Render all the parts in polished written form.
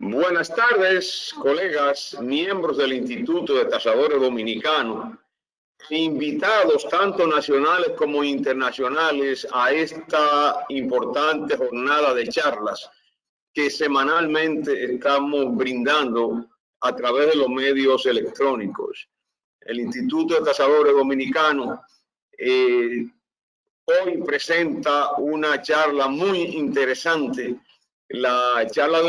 Buenas tardes, colegas, miembros del Instituto de Tasadores Dominicanos, invitados tanto nacionales como internacionales a esta importante jornada de charlas que semanalmente estamos brindando a través de los medios electrónicos. El Instituto de Tasadores Dominicanos hoy presenta una charla muy interesante, la charla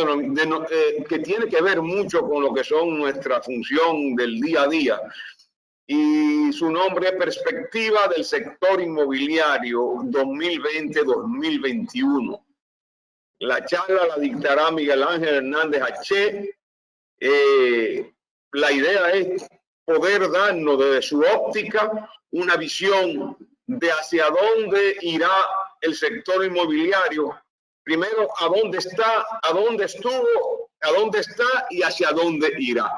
que tiene que ver mucho con lo que son nuestra función del día a día, y su nombre es Perspectiva del Sector Inmobiliario 2020-2021. La charla la dictará Miguel Ángel Hernández H. La idea es poder darnos desde su óptica una visión de hacia dónde irá el sector inmobiliario. Primero, a dónde está, a dónde estuvo, a dónde está y hacia dónde irá.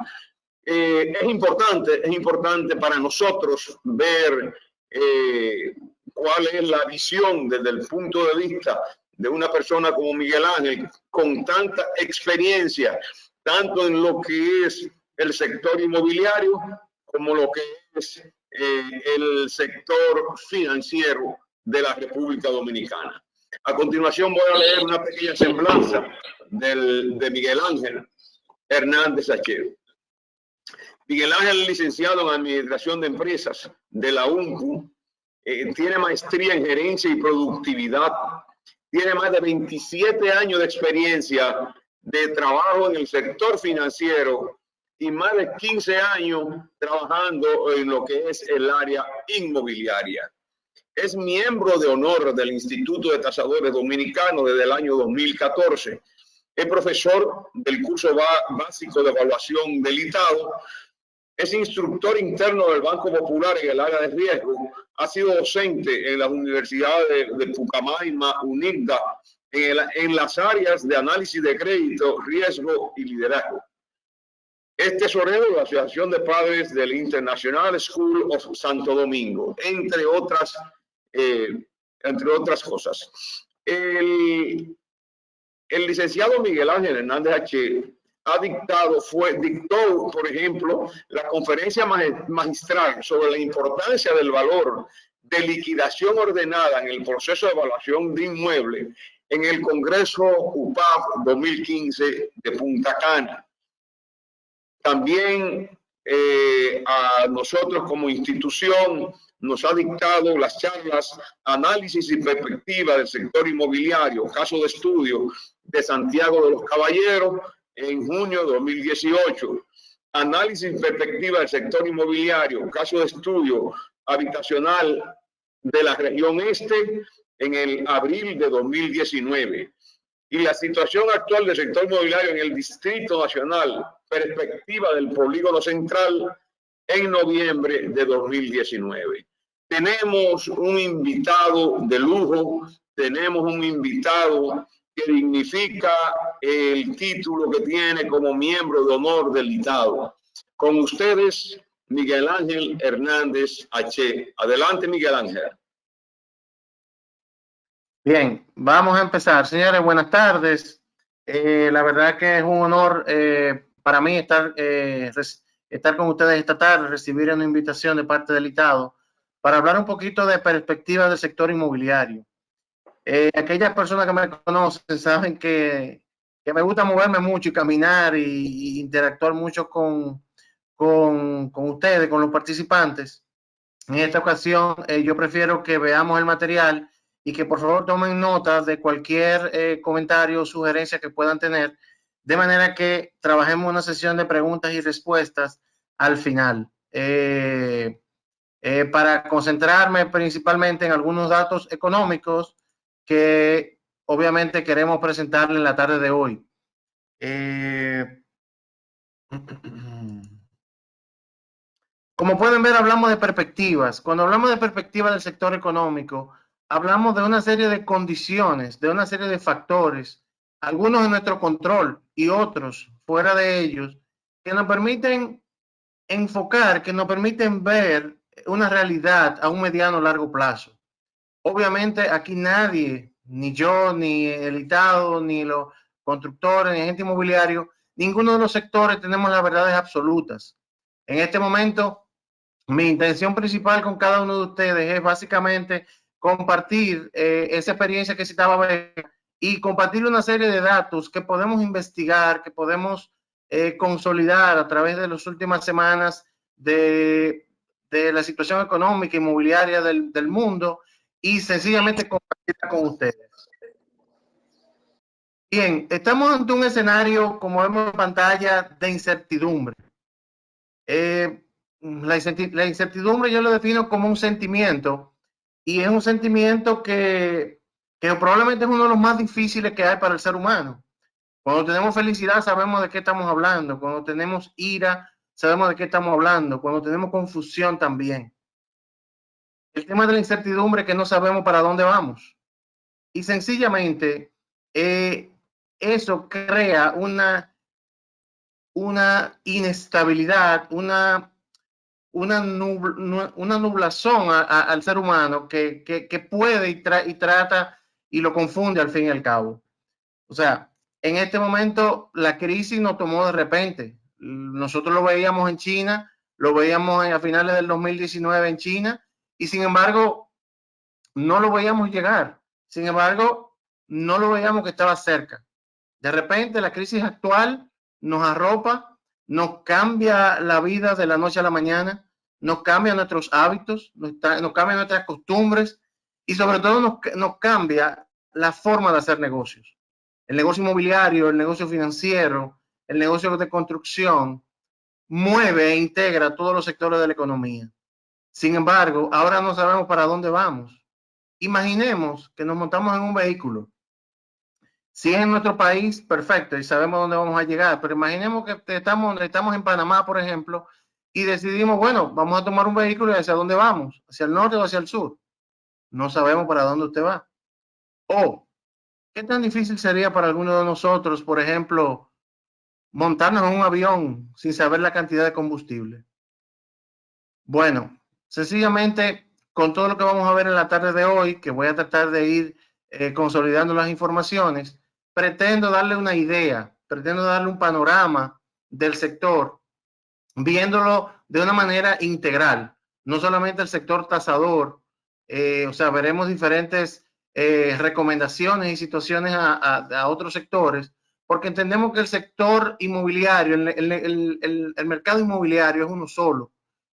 Es importante para nosotros ver cuál es la visión desde el punto de vista de una persona como Miguel Ángel, con tanta experiencia, tanto en lo que es el sector inmobiliario como lo que es el sector financiero de la República Dominicana. A continuación voy a leer una pequeña semblanza de Miguel Ángel Hernández H. Miguel Ángel es licenciado en Administración de Empresas de la UNCU, tiene maestría en Gerencia y Productividad, tiene más de 27 años de experiencia de trabajo en el sector financiero y más de 15 años trabajando en lo que es el área inmobiliaria. Es miembro de honor del Instituto de Tasadores Dominicanos desde el año 2014. Es profesor del curso básico de evaluación del ITADO. Es instructor interno del Banco Popular en el área de riesgo. Ha sido docente en las universidades de Pucamaima, UNICDA, en las áreas de análisis de crédito, riesgo y liderazgo. Es tesorero de la Asociación de Padres del International School of Santo Domingo, entre otras cosas. El licenciado Miguel Ángel Hernández H. dictó, por ejemplo, la conferencia magistral sobre la importancia del valor de liquidación ordenada en el proceso de evaluación de inmuebles en el Congreso UPAF 2015 de Punta Cana. También a nosotros como institución nos ha dictado las charlas Análisis y Perspectiva del Sector Inmobiliario, caso de estudio de Santiago de los Caballeros en junio de 2018. Análisis y Perspectiva del Sector Inmobiliario, caso de estudio habitacional de la región este en el abril de 2019. Y la situación actual del sector inmobiliario en el Distrito Nacional, Perspectiva del Polígono Central, en noviembre de 2019. Tenemos un invitado de lujo, tenemos un invitado que dignifica el título que tiene como miembro de honor del ITADO. Con ustedes, Miguel Ángel Hernández H. Adelante, Miguel Ángel. Bien, vamos a empezar. Señores, buenas tardes. La verdad que es un honor para mí estar con ustedes esta tarde, recibir una invitación de parte del ITADO para hablar un poquito de perspectiva del sector inmobiliario. Aquellas personas que me conocen saben que me gusta moverme mucho y caminar y interactuar mucho con ustedes, con los participantes. En esta ocasión yo prefiero que veamos el material y que por favor tomen nota de cualquier comentario o sugerencia que puedan tener, de manera que trabajemos una sesión de preguntas y respuestas al final. Para concentrarme principalmente en algunos datos económicos que obviamente queremos presentarle en la tarde de hoy. Como pueden ver, hablamos de perspectivas. Cuando hablamos de perspectiva del sector económico, hablamos de una serie de condiciones, de una serie de factores, algunos en nuestro control y otros fuera de ellos, que nos permiten enfocar, que nos permiten ver una realidad a un mediano o largo plazo. Obviamente aquí nadie, ni yo, ni el ITADO, ni los constructores, ni agente inmobiliario, ninguno de los sectores tenemos las verdades absolutas. En este momento, mi intención principal con cada uno de ustedes es básicamente compartir esa experiencia que citaba Vega y compartir una serie de datos que podemos investigar, que podemos consolidar a través de las últimas semanas de la situación económica e inmobiliaria del mundo y sencillamente compartirla con ustedes. Bien, estamos ante un escenario, como vemos en pantalla, de incertidumbre. La incertidumbre yo lo defino como un sentimiento y es un sentimiento que probablemente es uno de los más difíciles que hay para el ser humano. Cuando tenemos felicidad sabemos de qué estamos hablando, cuando tenemos ira sabemos de qué estamos hablando, cuando tenemos confusión también. El tema de la incertidumbre es que no sabemos para dónde vamos y sencillamente eso crea una inestabilidad, una nublazón al ser humano que puede y trata y lo confunde al fin y al cabo. O sea, en este momento la crisis nos tomó de repente. Nosotros lo veíamos en China, lo veíamos a finales del 2019 en China y sin embargo no lo veíamos llegar. Sin embargo, no lo veíamos que estaba cerca. De repente la crisis actual nos arropa, nos cambia la vida de la noche a la mañana, nos cambia nuestros hábitos, nos cambia nuestras costumbres y sobre todo nos cambia la forma de hacer negocios. El negocio inmobiliario, el negocio financiero, el negocio de construcción, mueve e integra todos los sectores de la economía. Sin embargo, ahora no sabemos para dónde vamos. Imaginemos que nos montamos en un vehículo. Si es en nuestro país, perfecto, y sabemos dónde vamos a llegar, pero imaginemos que estamos en Panamá, por ejemplo, y decidimos, bueno, vamos a tomar un vehículo y hacia dónde vamos, hacia el norte o hacia el sur. No sabemos para dónde usted va. O, ¿qué tan difícil sería para alguno de nosotros, por ejemplo, montarnos en un avión sin saber la cantidad de combustible? Bueno, sencillamente, con todo lo que vamos a ver en la tarde de hoy, que voy a tratar de ir consolidando las informaciones, pretendo darle una idea, pretendo darle un panorama del sector, viéndolo de una manera integral, no solamente el sector tasador, o sea, veremos diferentes recomendaciones y situaciones a otros sectores, porque entendemos que el sector inmobiliario, el mercado inmobiliario es uno solo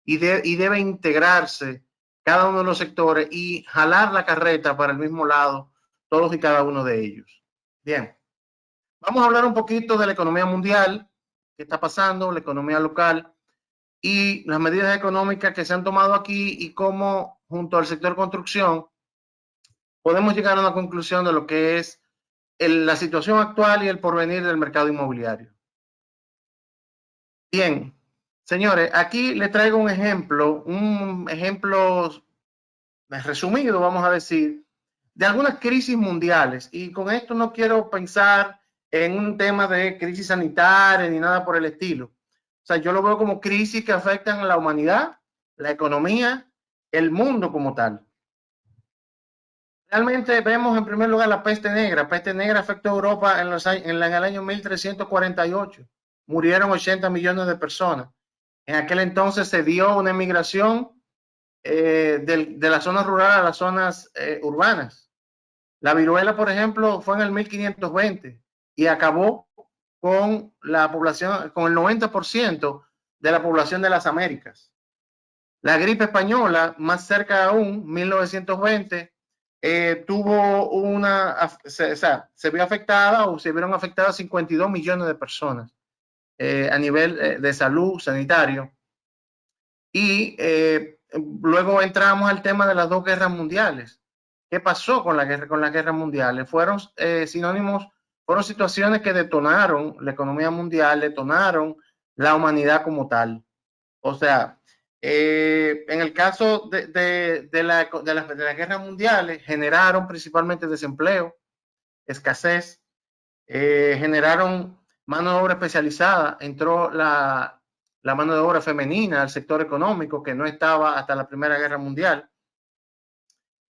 y debe integrarse cada uno de los sectores y jalar la carreta para el mismo lado, todos y cada uno de ellos. Bien, vamos a hablar un poquito de la economía mundial, qué está pasando, la economía local y las medidas económicas que se han tomado aquí y cómo junto al sector construcción podemos llegar a una conclusión de lo que es la situación actual y el porvenir del mercado inmobiliario. Bien, señores, aquí les traigo un ejemplo resumido, vamos a decir, de algunas crisis mundiales. Y con esto no quiero pensar en un tema de crisis sanitaria ni nada por el estilo. O sea, yo lo veo como crisis que afectan a la humanidad, la economía, el mundo como tal. Realmente vemos en primer lugar la peste negra. Peste negra afectó a Europa en el año 1348. Murieron 80 millones de personas. En aquel entonces se dio una emigración de las zonas rurales a las zonas urbanas. La viruela, por ejemplo, fue en el 1520 y acabó con la población, con el 90% de la población de las Américas. La gripe española, más cerca aún, 1920, tuvo se vio afectada o se vieron afectadas 52 millones de personas a nivel de salud sanitario. Y luego entramos al tema de las dos guerras mundiales. ¿Qué pasó con las guerras mundiales? Fueron sinónimos, fueron situaciones que detonaron la economía mundial, detonaron la humanidad como tal. O sea, en el caso de las guerras mundiales, generaron principalmente desempleo, escasez, generaron mano de obra especializada, entró la mano de obra femenina al sector económico que no estaba hasta la Primera Guerra Mundial.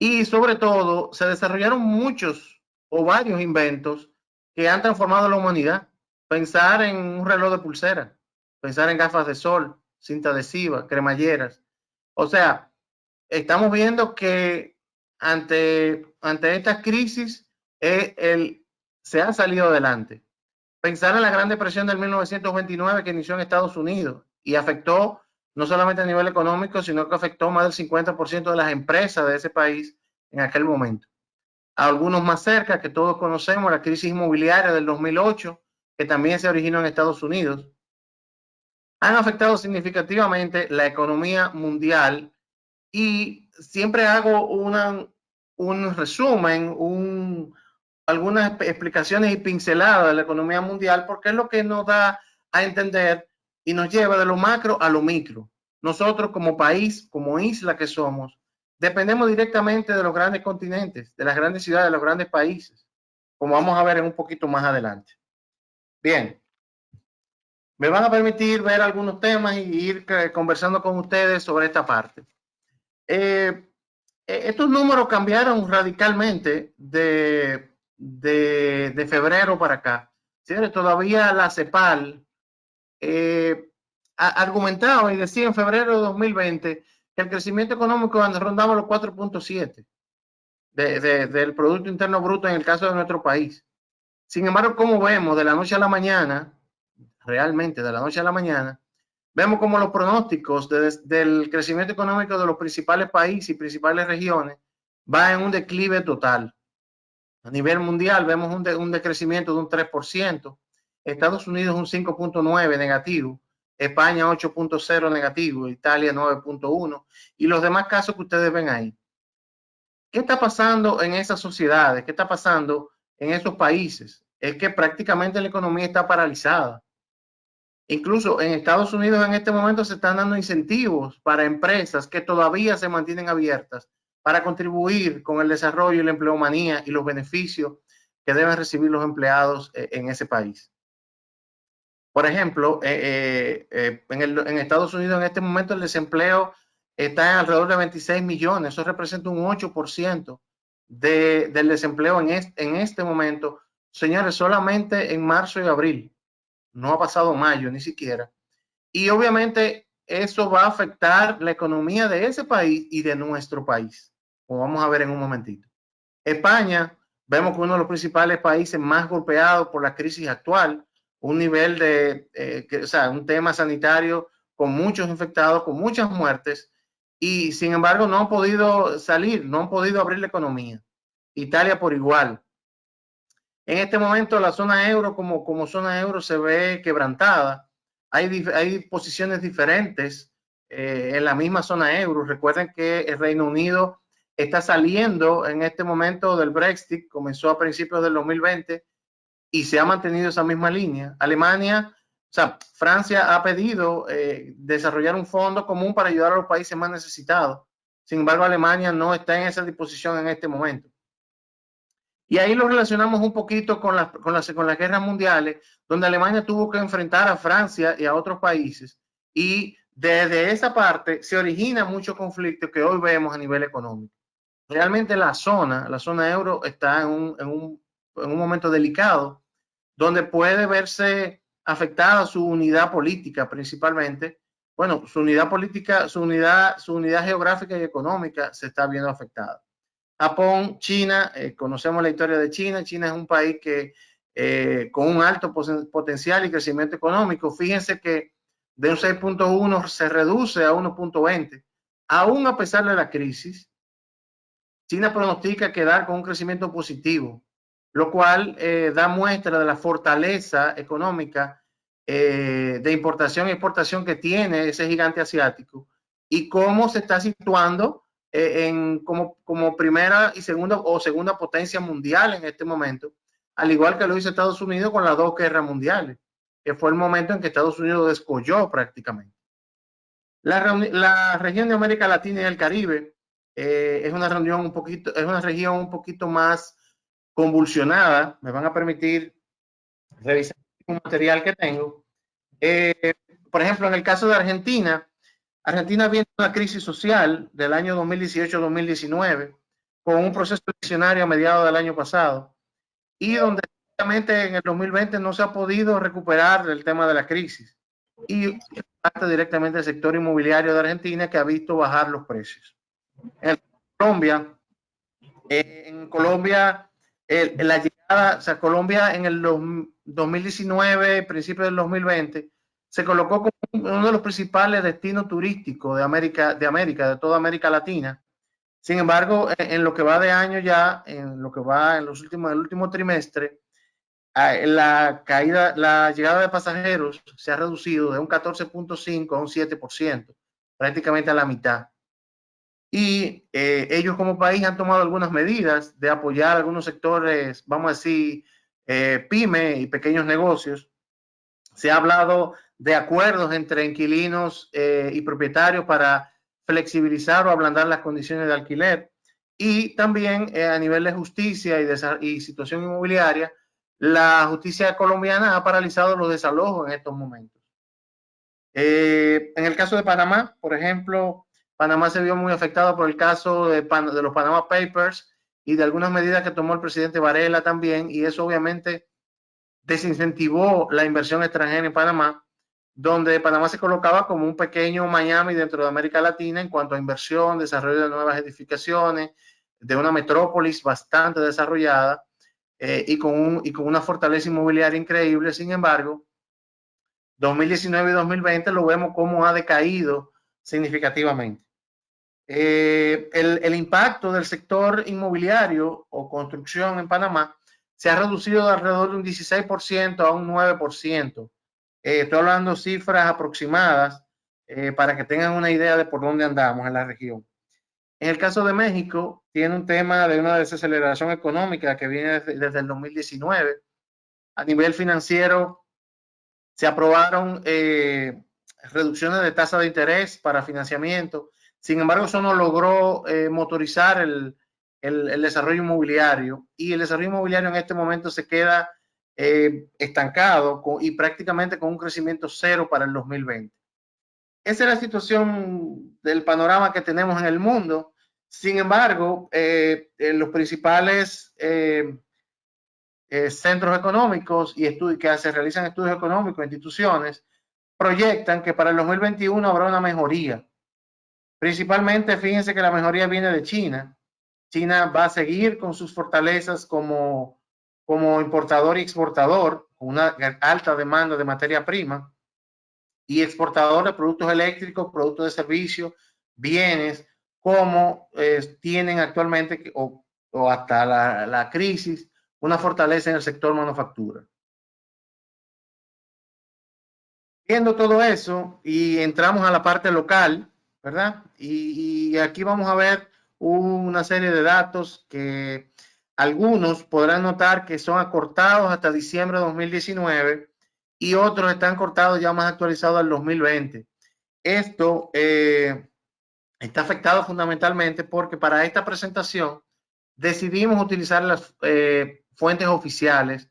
Y sobre todo se desarrollaron muchos o varios inventos que han transformado la humanidad. pensar en un reloj de pulsera, pensar en gafas de sol, cinta adhesiva, cremalleras. O sea, estamos viendo que ante esta crisis se ha salido adelante. Pensar en la Gran Depresión del 1929 que inició en Estados Unidos y afectó no solamente a nivel económico, sino que afectó más del 50% de las empresas de ese país en aquel momento. A algunos más cerca, que todos conocemos, la crisis inmobiliaria del 2008, que también se originó en Estados Unidos, han afectado significativamente la economía mundial. Y siempre hago un resumen, algunas explicaciones y pinceladas de la economía mundial, porque es lo que nos da a entender y nos lleva de lo macro a lo micro. Nosotros como país, como isla que somos, dependemos directamente de los grandes continentes, de las grandes ciudades, de los grandes países, como vamos a ver en un poquito más adelante. Bien, me van a permitir ver algunos temas y ir conversando con ustedes sobre esta parte. Estos números cambiaron radicalmente de febrero para acá. ¿Sí? Todavía la CEPAL argumentaba y decía en febrero de 2020 que el crecimiento económico rondaba los 4.7 del Producto Interno Bruto en el caso de nuestro país. Sin embargo, como vemos de la noche a la mañana, realmente de la noche a la mañana, vemos como los pronósticos del crecimiento económico de los principales países y principales regiones va en un declive total. A nivel mundial vemos un decrecimiento de un 3%, Estados Unidos un 5.9 negativo, España 8.0 negativo, Italia 9.1 y los demás casos que ustedes ven ahí. ¿Qué está pasando en esas sociedades? ¿Qué está pasando en esos países? Es que prácticamente la economía está paralizada. Incluso en Estados Unidos en este momento se están dando incentivos para empresas que todavía se mantienen abiertas para contribuir con el desarrollo y la empleomanía y los beneficios que deben recibir los empleados en ese país. Por ejemplo, en Estados Unidos en este momento el desempleo está en alrededor de 26 millones. Eso representa un 8% del desempleo en este momento. Señores, solamente en marzo y abril. No ha pasado mayo ni siquiera. Y obviamente eso va a afectar la economía de ese país y de nuestro país, como vamos a ver en un momentito. España, vemos que uno de los principales países más golpeados por la crisis actual, un nivel un tema sanitario con muchos infectados, con muchas muertes, y sin embargo no han podido salir, no han podido abrir la economía. Italia por igual. En este momento la zona euro como zona euro se ve quebrantada. Hay posiciones diferentes en la misma zona euro. Recuerden que el Reino Unido está saliendo en este momento del Brexit, comenzó a principios del 2020 y se ha mantenido esa misma línea. Alemania, o sea, Francia ha pedido desarrollar un fondo común para ayudar a los países más necesitados. Sin embargo, Alemania no está en esa disposición en este momento. Y ahí lo relacionamos un poquito con las guerras mundiales, donde Alemania tuvo que enfrentar a Francia y a otros países. Y desde esa parte se origina mucho conflicto que hoy vemos a nivel económico. Realmente la zona euro está en un momento delicado, donde puede verse afectada su unidad política principalmente. Bueno, su unidad política, su unidad geográfica y económica se está viendo afectada. Japón, China, conocemos la historia de China. China es un país que con un alto potencial y crecimiento económico. Fíjense que de un 6.1 se reduce a 1.20. Aún a pesar de la crisis, China pronostica quedar con un crecimiento positivo, lo cual da muestra de la fortaleza económica de importación y exportación que tiene ese gigante asiático y cómo se está situando como primera y segunda potencia mundial en este momento, al igual que lo hizo Estados Unidos con las dos guerras mundiales, que fue el momento en que Estados Unidos descolló prácticamente. La región de América Latina y el Caribe es una región un poquito más convulsionada. Me van a permitir revisar un material que tengo. Por ejemplo, en el caso de Argentina, Argentina viene una crisis social del año 2018-2019 con un proceso eleccionario a mediados del año pasado y donde obviamente en el 2020 no se ha podido recuperar el tema de la crisis y impacta directamente el sector inmobiliario de Argentina, que ha visto bajar los precios. En Colombia, la llegada, o sea, Colombia en el 2019, principios del 2020, se colocó como uno de los principales destinos turísticos de toda América Latina. Sin embargo, en lo que va de año ya, en lo que va en el último trimestre, la llegada de pasajeros se ha reducido de un 14.5 a un 7%, prácticamente a la mitad. Y ellos como país han tomado algunas medidas de apoyar algunos sectores, vamos a decir, pyme y pequeños negocios. Se ha hablado de acuerdos entre inquilinos y propietarios para flexibilizar o ablandar las condiciones de alquiler. Y también a nivel de justicia y situación inmobiliaria, la justicia colombiana ha paralizado los desalojos en estos momentos. En el caso de Panamá, por ejemplo, Panamá se vio muy afectado por el caso de los Panama Papers y de algunas medidas que tomó el presidente Varela también, y eso obviamente desincentivó la inversión extranjera en Panamá, donde Panamá se colocaba como un pequeño Miami dentro de América Latina en cuanto a inversión, desarrollo de nuevas edificaciones, de una metrópolis bastante desarrollada y con una fortaleza inmobiliaria increíble. Sin embargo, 2019 y 2020 lo vemos como ha decaído significativamente. El impacto del sector inmobiliario o construcción en Panamá se ha reducido de alrededor de un 16% a un 9%. Estoy hablando de cifras aproximadas para que tengan una idea de por dónde andamos en la región. En el caso de México, tiene un tema de una desaceleración económica que viene desde el 2019. A nivel financiero, se aprobaron reducciones de tasa de interés para financiamiento. Sin embargo, eso no logró motorizar el desarrollo inmobiliario, y el desarrollo inmobiliario en este momento se queda estancado y prácticamente con un crecimiento cero para el 2020. Esa es la situación del panorama que tenemos en el mundo. Sin embargo, los principales centros económicos y que se realizan estudios económicos, instituciones, proyectan que para el 2021 habrá una mejoría. Principalmente, fíjense que la mejoría viene de China. China va a seguir con sus fortalezas como importador y exportador, con una alta demanda de materia prima, y exportador de productos eléctricos, productos de servicio, bienes, como tienen actualmente o hasta la crisis, una fortaleza en el sector manufactura. Viendo todo eso y entramos a la parte local, ¿verdad? Y aquí vamos a ver una serie de datos que algunos podrán notar que son acortados hasta diciembre de 2019 y otros están cortados ya más actualizados al 2020. Esto está afectado fundamentalmente porque para esta presentación decidimos utilizar las fuentes oficiales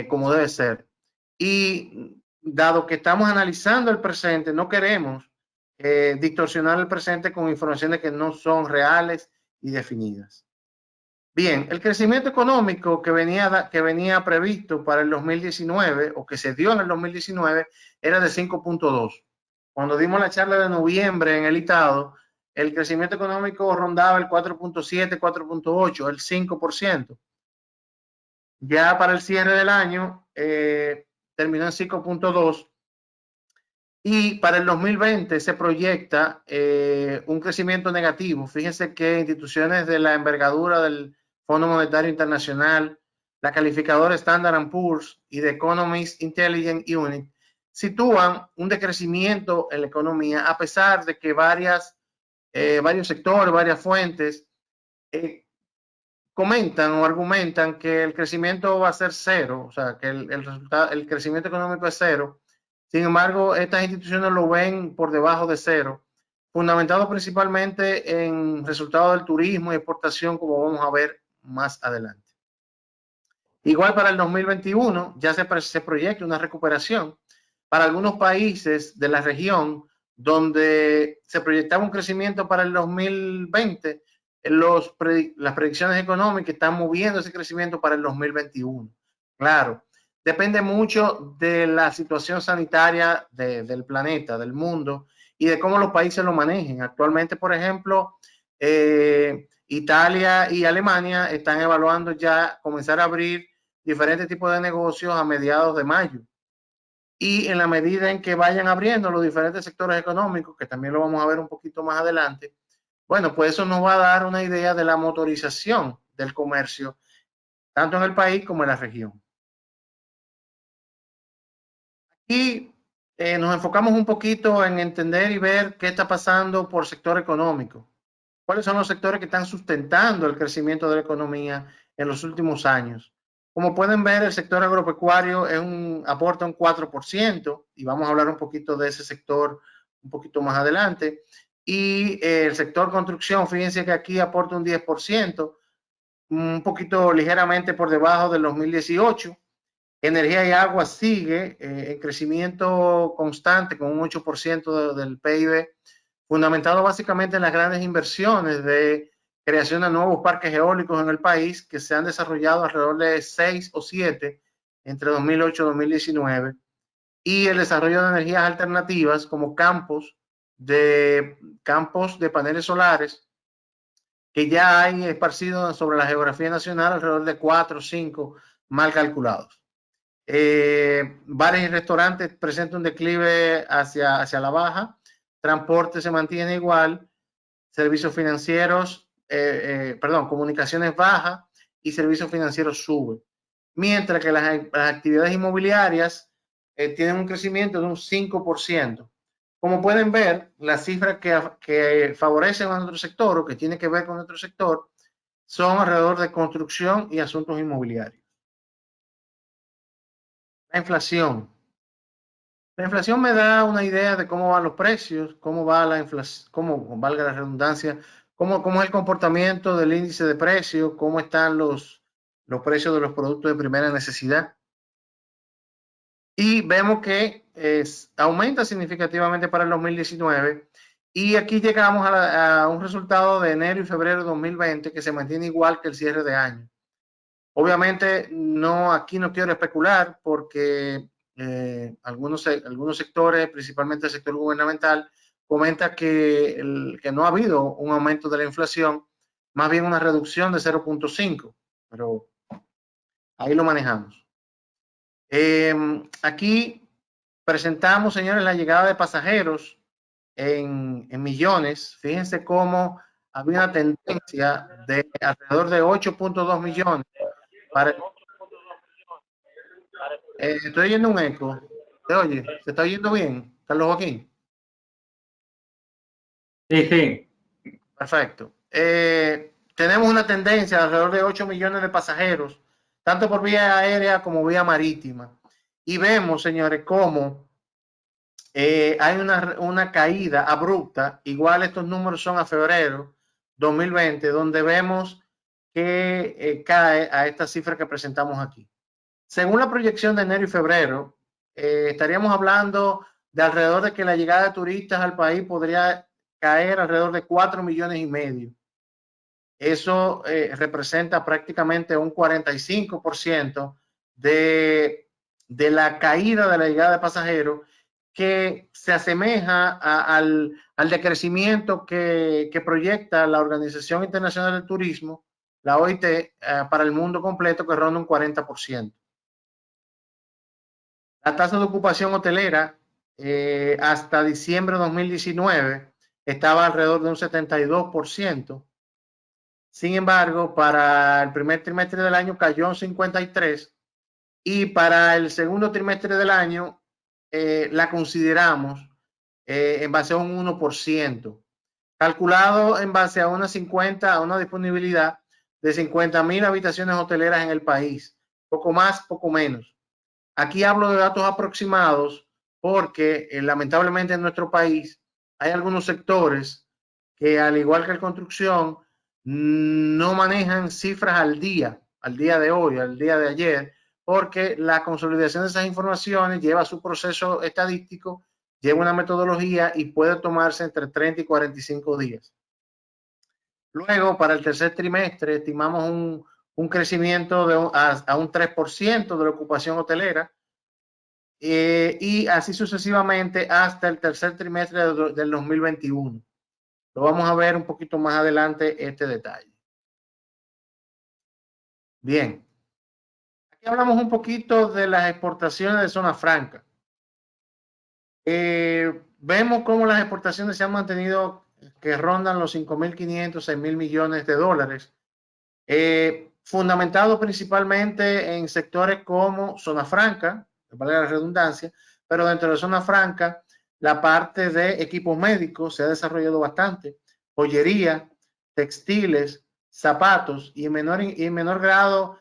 como debe ser. Y dado que estamos analizando el presente, no queremos distorsionar el presente con informaciones que no son reales y definidas. Bien, el crecimiento económico que venía previsto para el 2019 o que se dio en el 2019 era de 5.2. Cuando dimos la charla de noviembre en el ITADO, el crecimiento económico rondaba el 4.7, 4.8, el 5%. Ya para el cierre del año terminó en 5.2 y para el 2020 se proyecta un crecimiento negativo. Fíjense que instituciones de la envergadura del Fondo Monetario Internacional, la calificadora Standard & Poor's y The Economist Intelligence Unit sitúan un decrecimiento en la economía, a pesar de que varios sectores, varias fuentes comentan o argumentan que el crecimiento va a ser cero, o sea, que el crecimiento económico es cero. Sin embargo, estas instituciones lo ven por debajo de cero, fundamentado principalmente en resultados del turismo y exportación, como vamos a ver más adelante. Igual para el 2021 ya se proyecta una recuperación. Para algunos países de la región donde se proyectaba un crecimiento para el 2020, las predicciones económicas están moviendo ese crecimiento para el 2021. Claro, depende mucho de la situación sanitaria del planeta, del mundo y de cómo los países lo manejen. Actualmente, por ejemplo, Italia y Alemania están evaluando ya comenzar a abrir diferentes tipos de negocios a mediados de mayo. Y en la medida en que vayan abriendo los diferentes sectores económicos, que también lo vamos a ver un poquito más adelante, bueno, pues eso nos va a dar una idea de la motorización del comercio, tanto en el país como en la región. Y nos enfocamos un poquito en entender y ver qué está pasando por sector económico. ¿Cuáles son los sectores que están sustentando el crecimiento de la economía en los últimos años? Como pueden ver, el sector agropecuario aporta un 4% y vamos a hablar un poquito de ese sector un poquito más adelante. Y el sector construcción, fíjense que aquí aporta un 10%, un poquito ligeramente por debajo del 2018. Energía y agua sigue en crecimiento constante con un 8% del PIB, fundamentado básicamente en las grandes inversiones de creación de nuevos parques eólicos en el país que se han desarrollado alrededor de 6 o 7 entre 2008 y 2019, y el desarrollo de energías alternativas como campos de paneles solares que ya hay esparcidos sobre la geografía nacional, alrededor de 4 o 5 mal calculados. Bares y restaurantes presentan un declive hacia la baja, transporte se mantiene igual, servicios financieros, comunicaciones baja y servicios financieros suben, mientras que las actividades inmobiliarias tienen un crecimiento de un 5%. Como pueden ver, las cifras que favorecen a nuestro sector o que tienen que ver con nuestro sector son alrededor de construcción y asuntos inmobiliarios. La inflación. La inflación me da una idea de cómo van los precios, cómo va la inflación, cómo, valga la redundancia, cómo es el comportamiento del índice de precios, cómo están los precios de los productos de primera necesidad. Y vemos que aumenta significativamente para el 2019 y aquí llegamos a un resultado de enero y febrero de 2020 que se mantiene igual que el cierre de año. Obviamente, aquí no quiero especular porque algunos sectores, principalmente el sector gubernamental, comenta que no ha habido un aumento de la inflación, más bien una reducción de 0.5, pero ahí lo manejamos. Aquí presentamos, señores, la llegada de pasajeros en millones. Fíjense cómo había una tendencia de alrededor de 8.2 millones para estoy oyendo un eco. ¿Se oye? ¿Se está oyendo bien, Carlos Joaquín? Sí, sí. Perfecto. Tenemos una tendencia de alrededor de 8 millones de pasajeros, tanto por vía aérea como vía marítima. Y vemos, señores, cómo hay una caída abrupta. Igual estos números son a febrero 2020, donde vemos que cae a esta cifra que presentamos aquí. Según la proyección de enero y febrero, estaríamos hablando de alrededor de que la llegada de turistas al país podría caer alrededor de 4 millones y medio. Eso representa prácticamente un 45% de la caída de la llegada de pasajeros, que se asemeja al decrecimiento que proyecta la Organización Internacional del Turismo, la OIT, para el mundo completo, que ronda un 40%. La tasa de ocupación hotelera hasta diciembre de 2019 estaba alrededor de un 72%. Sin embargo, para el primer trimestre del año cayó un 53% y para el segundo trimestre del año la consideramos en base a un 1%, calculado en base a una disponibilidad de 50,000 habitaciones hoteleras en el país, poco más, poco menos. Aquí hablo de datos aproximados porque lamentablemente en nuestro país hay algunos sectores que, al igual que la construcción, no manejan cifras al día de hoy, al día de ayer, porque la consolidación de esas informaciones lleva su proceso estadístico, lleva una metodología y puede tomarse entre 30 y 45 días. Luego, para el tercer trimestre, estimamos un crecimiento a un 3% de la ocupación hotelera, y así sucesivamente hasta el tercer trimestre del 2021. Lo vamos a ver un poquito más adelante este detalle. Bien, aquí hablamos un poquito de las exportaciones de zona franca. Vemos cómo las exportaciones se han mantenido, que rondan los 5.500, 6.000 millones de dólares, fundamentado principalmente en sectores como zona franca, vale la redundancia, pero dentro de zona franca, la parte de equipos médicos se ha desarrollado bastante, joyería, textiles, zapatos y en menor grado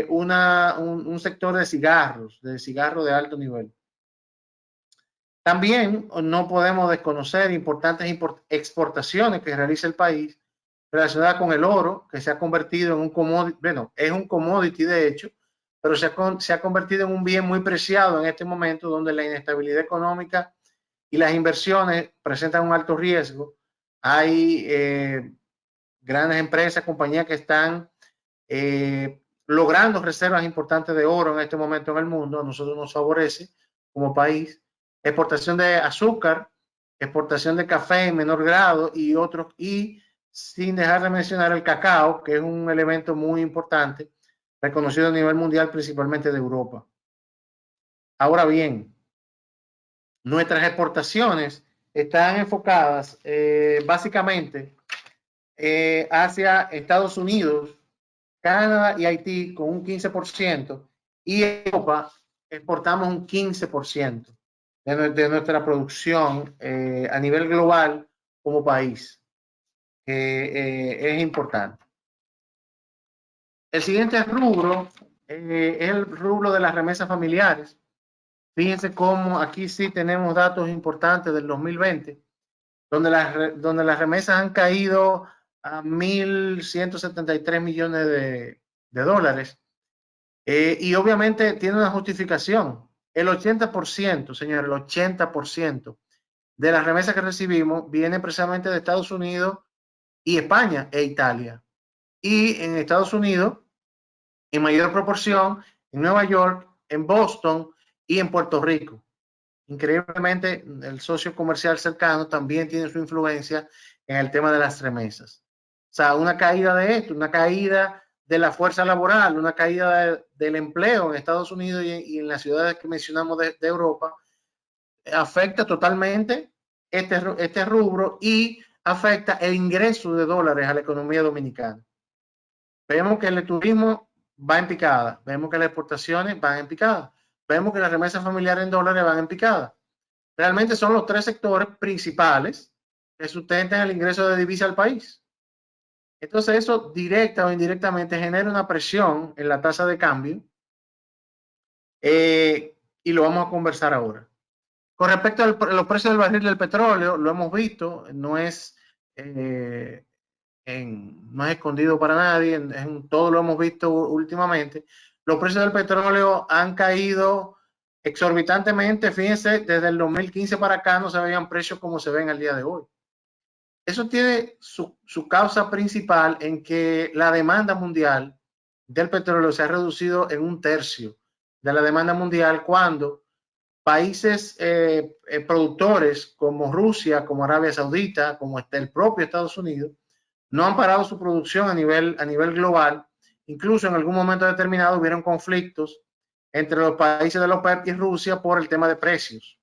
un sector de cigarros de alto nivel. También no podemos desconocer importantes exportaciones que realiza el país relacionada con el oro, que se ha convertido en un commodity, bueno, es un commodity de hecho, pero se ha convertido en un bien muy preciado en este momento donde la inestabilidad económica y las inversiones presentan un alto riesgo. Hay grandes empresas, compañías que están logrando reservas importantes de oro en este momento en el mundo. A nosotros nos favorece como país. Exportación de azúcar, exportación de café en menor grado y otros, y sin dejar de mencionar el cacao, que es un elemento muy importante, reconocido a nivel mundial, principalmente de Europa. Ahora bien, nuestras exportaciones están enfocadas básicamente hacia Estados Unidos, Canadá y Haití con un 15%, y Europa exportamos un 15% de nuestra producción a nivel global como país, que es importante. El siguiente rubro es el rubro de las remesas familiares. Fíjense cómo aquí sí tenemos datos importantes del 2020, donde las remesas han caído a 1.173 millones de dólares. Y obviamente tiene una justificación. El 80%, señores, el 80% de las remesas que recibimos vienen precisamente de Estados Unidos y España e Italia. Y en Estados Unidos, en mayor proporción, en Nueva York, en Boston y en Puerto Rico. Increíblemente, el socio comercial cercano también tiene su influencia en el tema de las remesas. O sea, una caída de esto, una caída de la fuerza laboral, una caída del empleo en Estados Unidos y en las ciudades que mencionamos de Europa, afecta totalmente este rubro y afecta el ingreso de dólares a la economía dominicana. Vemos que el turismo va en picada, vemos que las exportaciones van en picada, vemos que las remesas familiares en dólares van en picada. Realmente son los tres sectores principales que sustentan el ingreso de divisa al país. Entonces eso directa o indirectamente genera una presión en la tasa de cambio, y lo vamos a conversar ahora. Con respecto a los precios del barril del petróleo, lo hemos visto, no es escondido para nadie, todo lo hemos visto últimamente. Los precios del petróleo han caído exorbitantemente. Fíjense, desde el 2015 para acá no se veían precios como se ven al día de hoy. Eso tiene su causa principal en que la demanda mundial del petróleo se ha reducido en un tercio de la demanda mundial, cuando países productores como Rusia, como Arabia Saudita, como el propio Estados Unidos, no han parado su producción a nivel global. Incluso en algún momento determinado hubieron conflictos entre los países de la OPEP y Rusia por el tema de precios.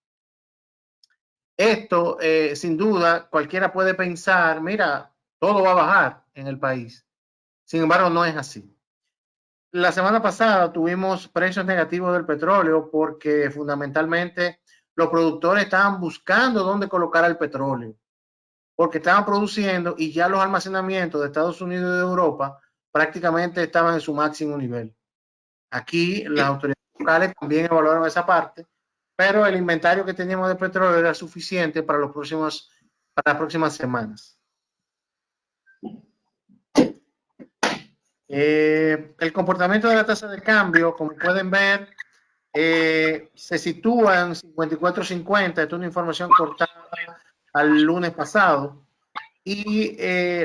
Esto, sin duda, cualquiera puede pensar, mira, todo va a bajar en el país. Sin embargo, no es así. La semana pasada tuvimos precios negativos del petróleo porque fundamentalmente los productores estaban buscando dónde colocar el petróleo, porque estaban produciendo y ya los almacenamientos de Estados Unidos y de Europa prácticamente estaban en su máximo nivel. Aquí las autoridades locales también evaluaron esa parte, pero el inventario que teníamos de petróleo era suficiente para las próximas semanas. El comportamiento de la tasa de cambio, como pueden ver, se sitúa en 54.50. Esto es una información cortada al lunes pasado, y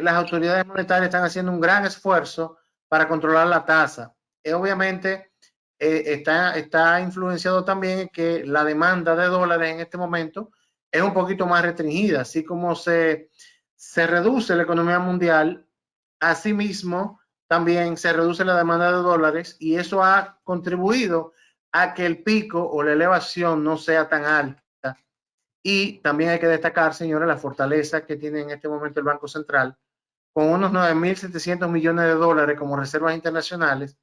las autoridades monetarias están haciendo un gran esfuerzo para controlar la tasa. Obviamente está influenciado también en que la demanda de dólares en este momento es un poquito más restringida, así como se reduce la economía mundial, asimismo también se reduce la demanda de dólares y eso ha contribuido a que el pico o la elevación no sea tan alta. Y también hay que destacar, señores, la fortaleza que tiene en este momento el Banco Central con unos 9.700 millones de dólares como reservas internacionales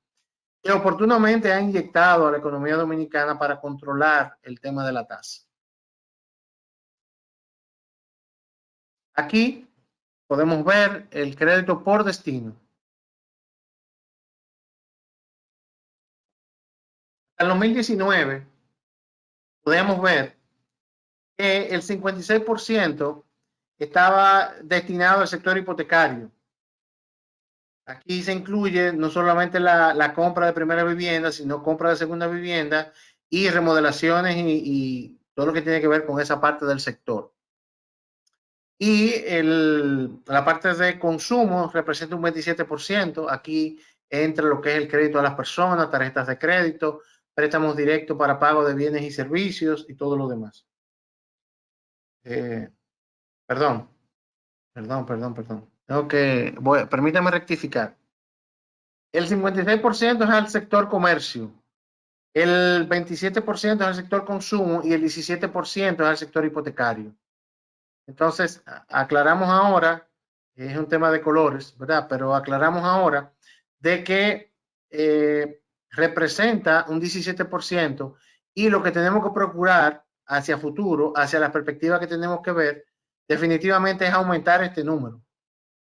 que oportunamente ha inyectado a la economía dominicana para controlar el tema de la tasa. Aquí podemos ver el crédito por destino. En el 2019 podemos ver que el 56% estaba destinado al sector hipotecario. Aquí se incluye no solamente la compra de primera vivienda, sino compra de segunda vivienda y remodelaciones y todo lo que tiene que ver con esa parte del sector. Y la parte de consumo representa un 27%. Aquí entra lo que es el crédito a las personas, tarjetas de crédito, préstamos directos para pago de bienes y servicios y todo lo demás. Perdón. Permítame rectificar. El 56% es al sector comercio, el 27% es al sector consumo y el 17% es al sector hipotecario. Entonces, aclaramos ahora, es un tema de colores, ¿verdad? Pero aclaramos ahora de que representa un 17% y lo que tenemos que procurar hacia futuro, hacia la perspectiva que tenemos que ver, definitivamente es aumentar este número.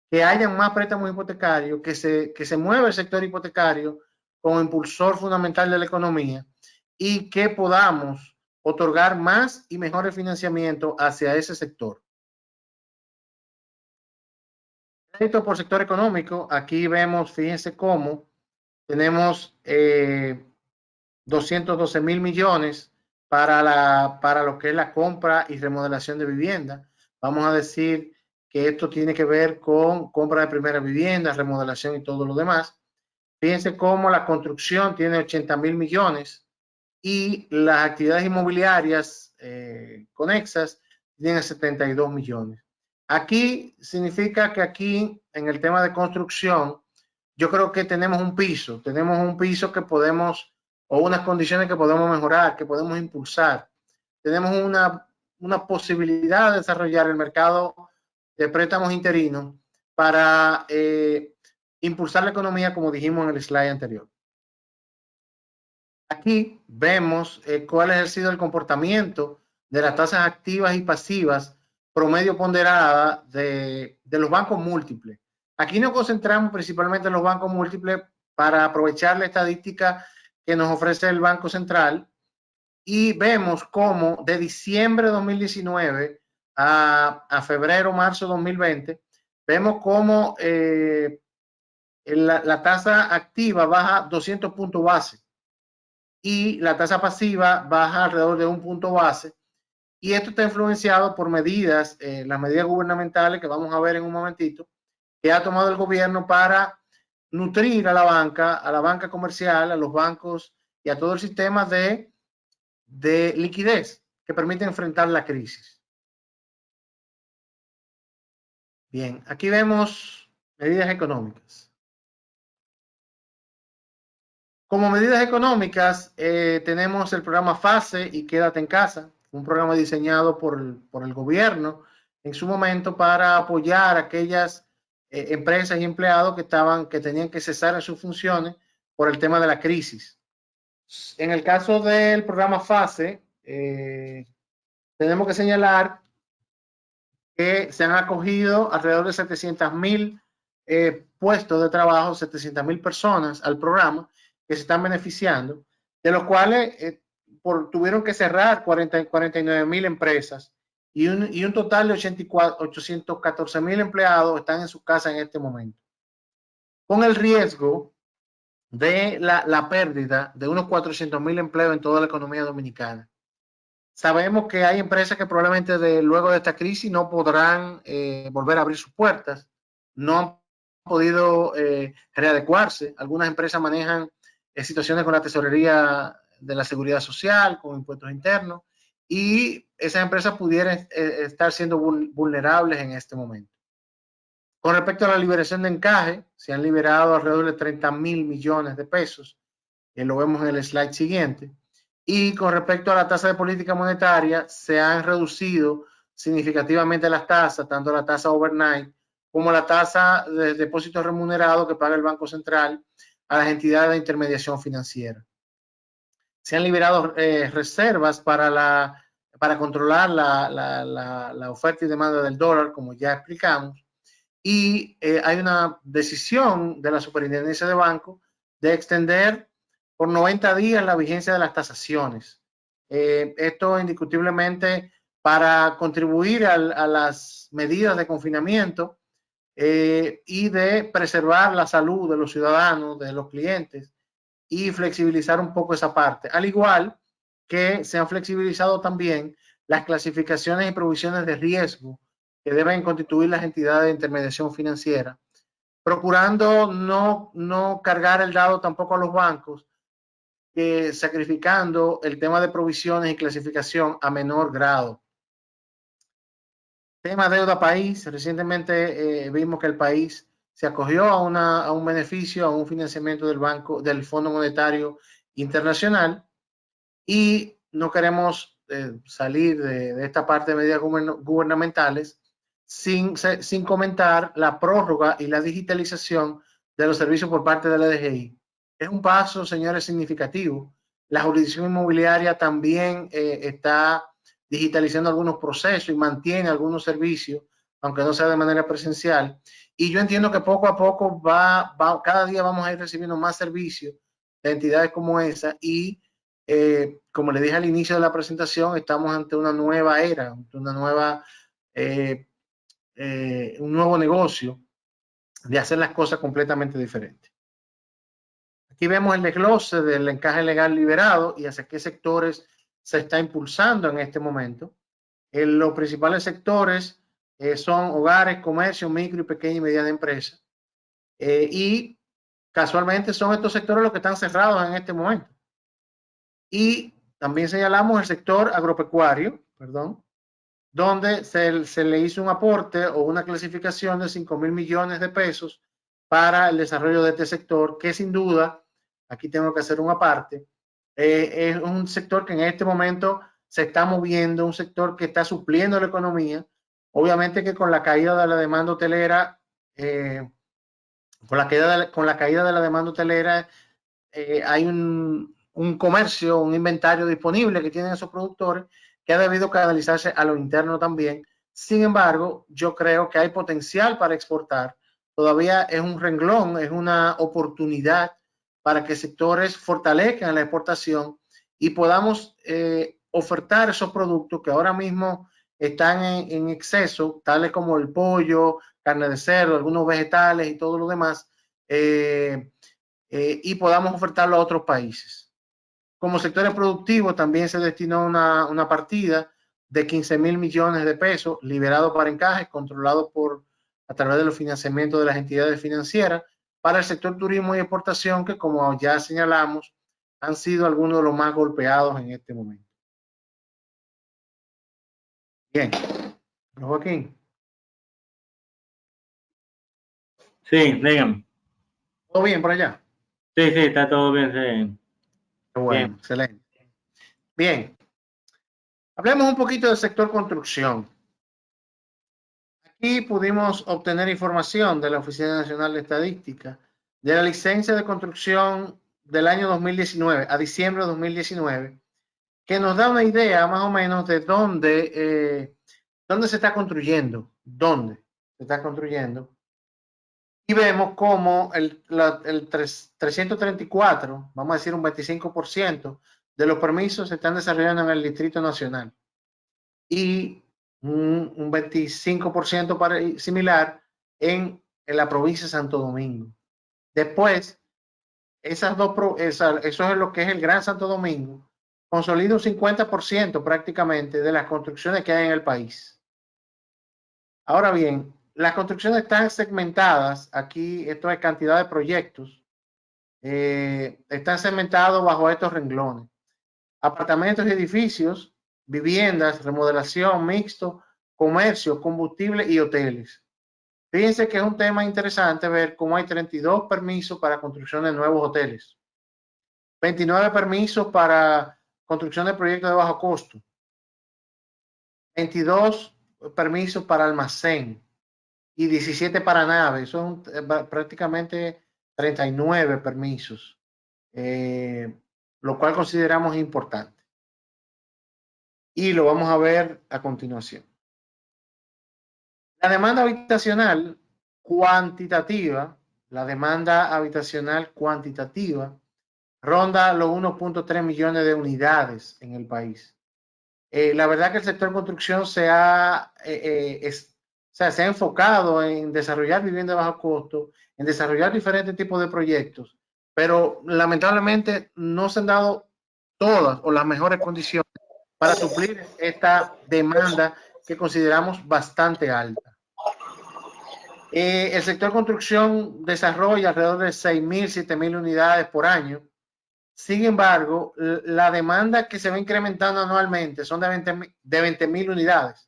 Que haya más préstamos hipotecarios, que se mueva el sector hipotecario como impulsor fundamental de la economía y que podamos otorgar más y mejores financiamientos hacia ese sector. Crédito por sector económico, aquí vemos, fíjense cómo tenemos 212.000 millones para lo que es la compra y remodelación de vivienda. Vamos a decir que esto tiene que ver con compra de primera vivienda, remodelación y todo lo demás. Fíjense cómo la construcción tiene 80.000 millones y las actividades inmobiliarias conexas tienen 72 millones. Aquí significa que aquí en el tema de construcción, yo creo que tenemos un piso que podemos, o unas condiciones que podemos mejorar, que podemos impulsar. Tenemos una posibilidad de desarrollar el mercado de préstamos interinos para impulsar la economía, como dijimos en el slide anterior. Aquí vemos cuál ha sido el comportamiento de las tasas activas y pasivas promedio ponderada de los bancos múltiples. Aquí nos concentramos principalmente en los bancos múltiples para aprovechar la estadística que nos ofrece el Banco Central y vemos cómo de diciembre de 2019 a febrero, marzo de 2020, vemos cómo la tasa activa baja 200 puntos base y la tasa pasiva baja alrededor de un punto base. Y esto está influenciado por medidas, las medidas gubernamentales que vamos a ver en un momentito, que ha tomado el gobierno para nutrir a la banca comercial, a los bancos y a todo el sistema de liquidez que permite enfrentar la crisis. Bien, aquí vemos medidas económicas. Como medidas económicas, tenemos el programa FASE y Quédate en Casa, un programa diseñado por el gobierno en su momento para apoyar a aquellas empresas y empleados que tenían que cesar en sus funciones por el tema de la crisis. En el caso del programa FASE, tenemos que señalar que se han acogido alrededor de 700.000 puestos de trabajo, 700.000 personas al programa que se están beneficiando, de los cuales tuvieron que cerrar 49.000 empresas y un total de 814.000 empleados están en su casa en este momento. Con el riesgo de la pérdida de unos 400.000 empleos en toda la economía dominicana. Sabemos que hay empresas que probablemente luego de esta crisis no podrán volver a abrir sus puertas, no han podido readecuarse. Algunas empresas manejan situaciones con la tesorería de la seguridad social, con impuestos internos, y esas empresas pudieran estar siendo vulnerables en este momento. Con respecto a la liberación de encaje, se han liberado alrededor de 30.000 millones de pesos, lo vemos en el slide siguiente, y con respecto a la tasa de política monetaria, se han reducido significativamente las tasas, tanto la tasa overnight como la tasa de depósito remunerado que paga el Banco Central a las entidades de intermediación financiera. Se han liberado reservas para controlar la oferta y demanda del dólar, como ya explicamos, y hay una decisión de la Superintendencia de Banco de extender por 90 días la vigencia de las tasaciones. Esto indiscutiblemente para contribuir a las medidas de confinamiento y de preservar la salud de los ciudadanos, de los clientes, y flexibilizar un poco esa parte. Al igual que se han flexibilizado también las clasificaciones y provisiones de riesgo que deben constituir las entidades de intermediación financiera, procurando no cargar el dado tampoco a los bancos, sacrificando el tema de provisiones y clasificación a menor grado. Tema deuda país. Recientemente vimos que el país se acogió a un beneficio, a un financiamiento del Fondo Monetario Internacional, y no queremos salir de esta parte de medidas gubernamentales sin comentar la prórroga y la digitalización de los servicios por parte de la DGI. Es un paso, señores, significativo. La jurisdicción inmobiliaria también está digitalizando algunos procesos y mantiene algunos servicios, aunque no sea de manera presencial. Y yo entiendo que poco a poco cada día vamos a ir recibiendo más servicios de entidades como esa, y como le dije al inicio de la presentación, estamos ante una nueva era, una nueva, un nuevo negocio de hacer las cosas completamente diferentes. Aquí vemos el desglose del encaje legal liberado y hacia qué sectores se está impulsando en este momento. Los principales sectores son hogares, comercio, micro y pequeña y mediana empresa. Y casualmente son estos sectores los que están cerrados en este momento. Y también señalamos el sector agropecuario, donde se le hizo un aporte o una clasificación de 5.000 millones de pesos para el desarrollo de este sector, que sin duda, aquí tengo que hacer una parte, es un sector que en este momento se está moviendo, un sector que está supliendo la economía. Obviamente que con la caída de la demanda hotelera, con la caída de la demanda hotelera, hay un comercio, un inventario disponible que tienen esos productores, que ha debido canalizarse a lo interno también. Sin embargo, yo creo que hay potencial para exportar. Todavía es un renglón, es una oportunidad para que sectores fortalezcan la exportación y podamos ofertar esos productos que ahora mismo están en exceso, tales como el pollo, carne de cerdo, algunos vegetales y todo lo demás, y podamos ofertarlo a otros países. Como sectores productivos también se destinó una partida de 15.000 millones de pesos liberado para encajes, controlado a través de los financiamientos de las entidades financieras para el sector turismo y exportación, que como ya señalamos, han sido algunos de los más golpeados en este momento. Bien, Joaquín. Sí, dígame. ¿Todo bien por allá? Sí, está todo bien, sí. Bueno, bien. Excelente. Bien, hablemos un poquito del sector construcción. Aquí pudimos obtener información de la Oficina Nacional de Estadística de la licencia de construcción del año 2019 a diciembre de 2019, que nos da una idea más o menos de dónde se está construyendo, y vemos cómo el 334, vamos a decir un 25% de los permisos se están desarrollando en el Distrito Nacional, y un 25% similar en la provincia de Santo Domingo. Después, eso es lo que es el Gran Santo Domingo, consolida un 50% prácticamente de las construcciones que hay en el país. Ahora bien, las construcciones están segmentadas. Aquí esto es cantidad de proyectos. Están segmentados bajo estos renglones: apartamentos y edificios, viviendas, remodelación, mixto, comercio, combustible y hoteles. Fíjense que es un tema interesante ver cómo hay 32 permisos para construcción de nuevos hoteles, 29 permisos para construcción de proyectos de bajo costo, 22 permisos para almacén y 17 para naves. Son prácticamente 39 permisos, lo cual consideramos importante. Y lo vamos a ver a continuación. La demanda habitacional cuantitativa, ronda los 1.3 millones de unidades en el país. La verdad que el sector construcción se ha enfocado en desarrollar vivienda de bajo costo, en desarrollar diferentes tipos de proyectos, pero lamentablemente no se han dado todas o las mejores condiciones para suplir esta demanda que consideramos bastante alta. El sector construcción desarrolla alrededor de 6.000, 7.000 unidades por año. Sin embargo, la demanda que se va incrementando anualmente son de 20.000 unidades.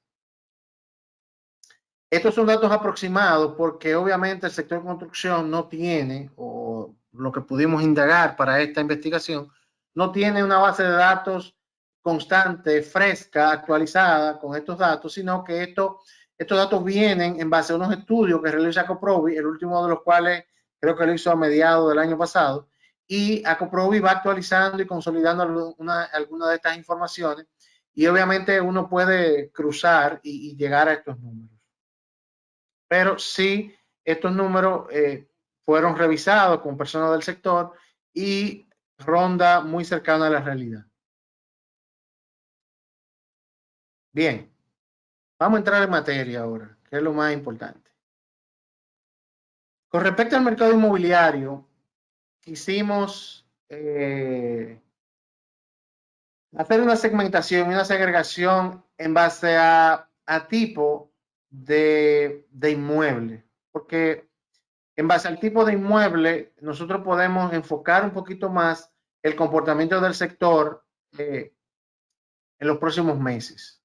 Estos son datos aproximados porque obviamente el sector construcción no tiene, o lo que pudimos indagar para esta investigación, no tiene una base de datos constante, fresca, actualizada con estos datos, sino que estos datos vienen en base a unos estudios que realiza Acoprovi, el último de los cuales creo que lo hizo a mediados del año pasado, y Acoprovi va actualizando y consolidando algunas de estas informaciones, y obviamente uno puede cruzar y llegar a estos números. Pero sí, estos números fueron revisados con personas del sector y ronda muy cercana a la realidad. Bien, vamos a entrar en materia ahora, que es lo más importante. Con respecto al mercado inmobiliario, quisimos hacer una segmentación y una segregación en base a tipo de inmueble, porque en base al tipo de inmueble nosotros podemos enfocar un poquito más el comportamiento del sector en los próximos meses.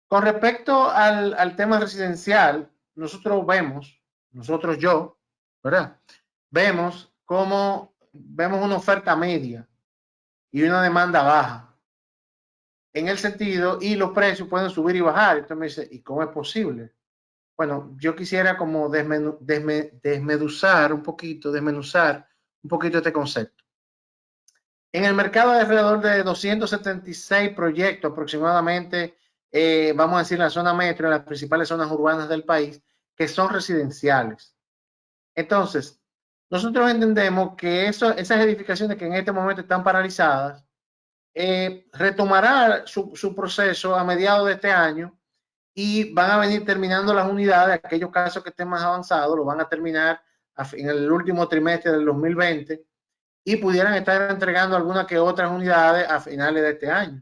Con respecto al tema residencial, vemos una oferta media y una demanda baja en el sentido, y los precios pueden subir y bajar. Entonces me dice, ¿y cómo es posible? Bueno, yo quisiera como desmenuzar un poquito este concepto. En el mercado hay alrededor de 276 proyectos aproximadamente, vamos a decir, en la zona metro, en las principales zonas urbanas del país, que son residenciales. Entonces, nosotros entendemos que esas edificaciones que en este momento están paralizadas, retomará su proceso a mediados de este año y van a venir terminando las unidades. Aquellos casos que estén más avanzados lo van a terminar en el último trimestre del 2020 y pudieran estar entregando algunas que otras unidades a finales de este año.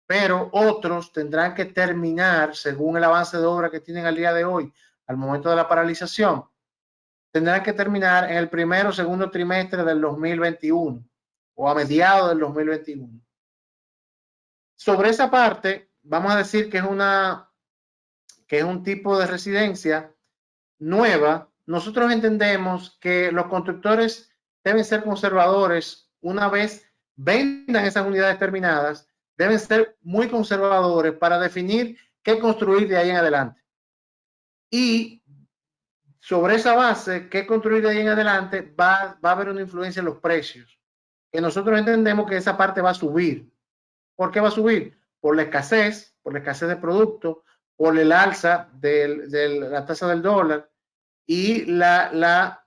Pero otros tendrán que terminar, según el avance de obra que tienen al día de hoy, al momento de la paralización, tendrán que terminar en el primero o segundo trimestre del 2021 o a mediados del 2021. Sobre esa parte, vamos a decir que es un tipo de residencia nueva. Nosotros entendemos que los constructores deben ser conservadores. Una vez vendan esas unidades terminadas, deben ser muy conservadores para definir qué construir de ahí en adelante. Y sobre esa base, qué construir de ahí en adelante, va a haber una influencia en los precios, que nosotros entendemos que esa parte va a subir. ¿Por qué va a subir? Por la escasez de productos, por el alza de la tasa del dólar y no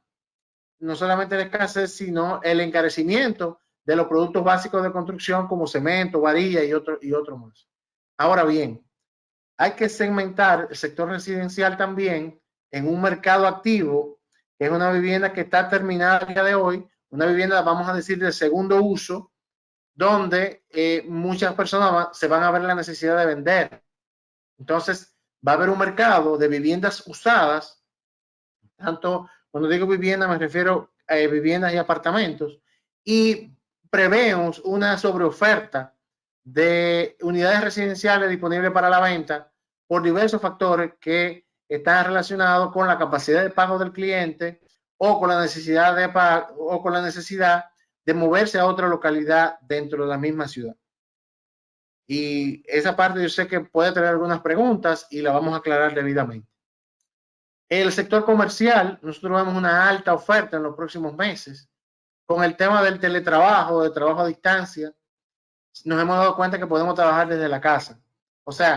solamente la escasez, sino el encarecimiento de los productos básicos de construcción como cemento, varilla y otro más. Ahora bien, hay que segmentar el sector residencial también en un mercado activo, que es una vivienda que está terminada a día de hoy, una vivienda, vamos a decir, de segundo uso, donde muchas personas se van a ver la necesidad de vender. Entonces, va a haber un mercado de viviendas usadas, tanto cuando digo vivienda me refiero a viviendas y apartamentos, y prevemos una sobreoferta de unidades residenciales disponibles para la venta por diversos factores que están relacionados con la capacidad de pago del cliente o con la necesidad de moverse a otra localidad dentro de la misma ciudad. Y esa parte yo sé que puede tener algunas preguntas y la vamos a aclarar debidamente. El sector comercial, nosotros vemos una alta oferta en los próximos meses. Con el tema del teletrabajo, de trabajo a distancia, nos hemos dado cuenta que podemos trabajar desde la casa. O sea,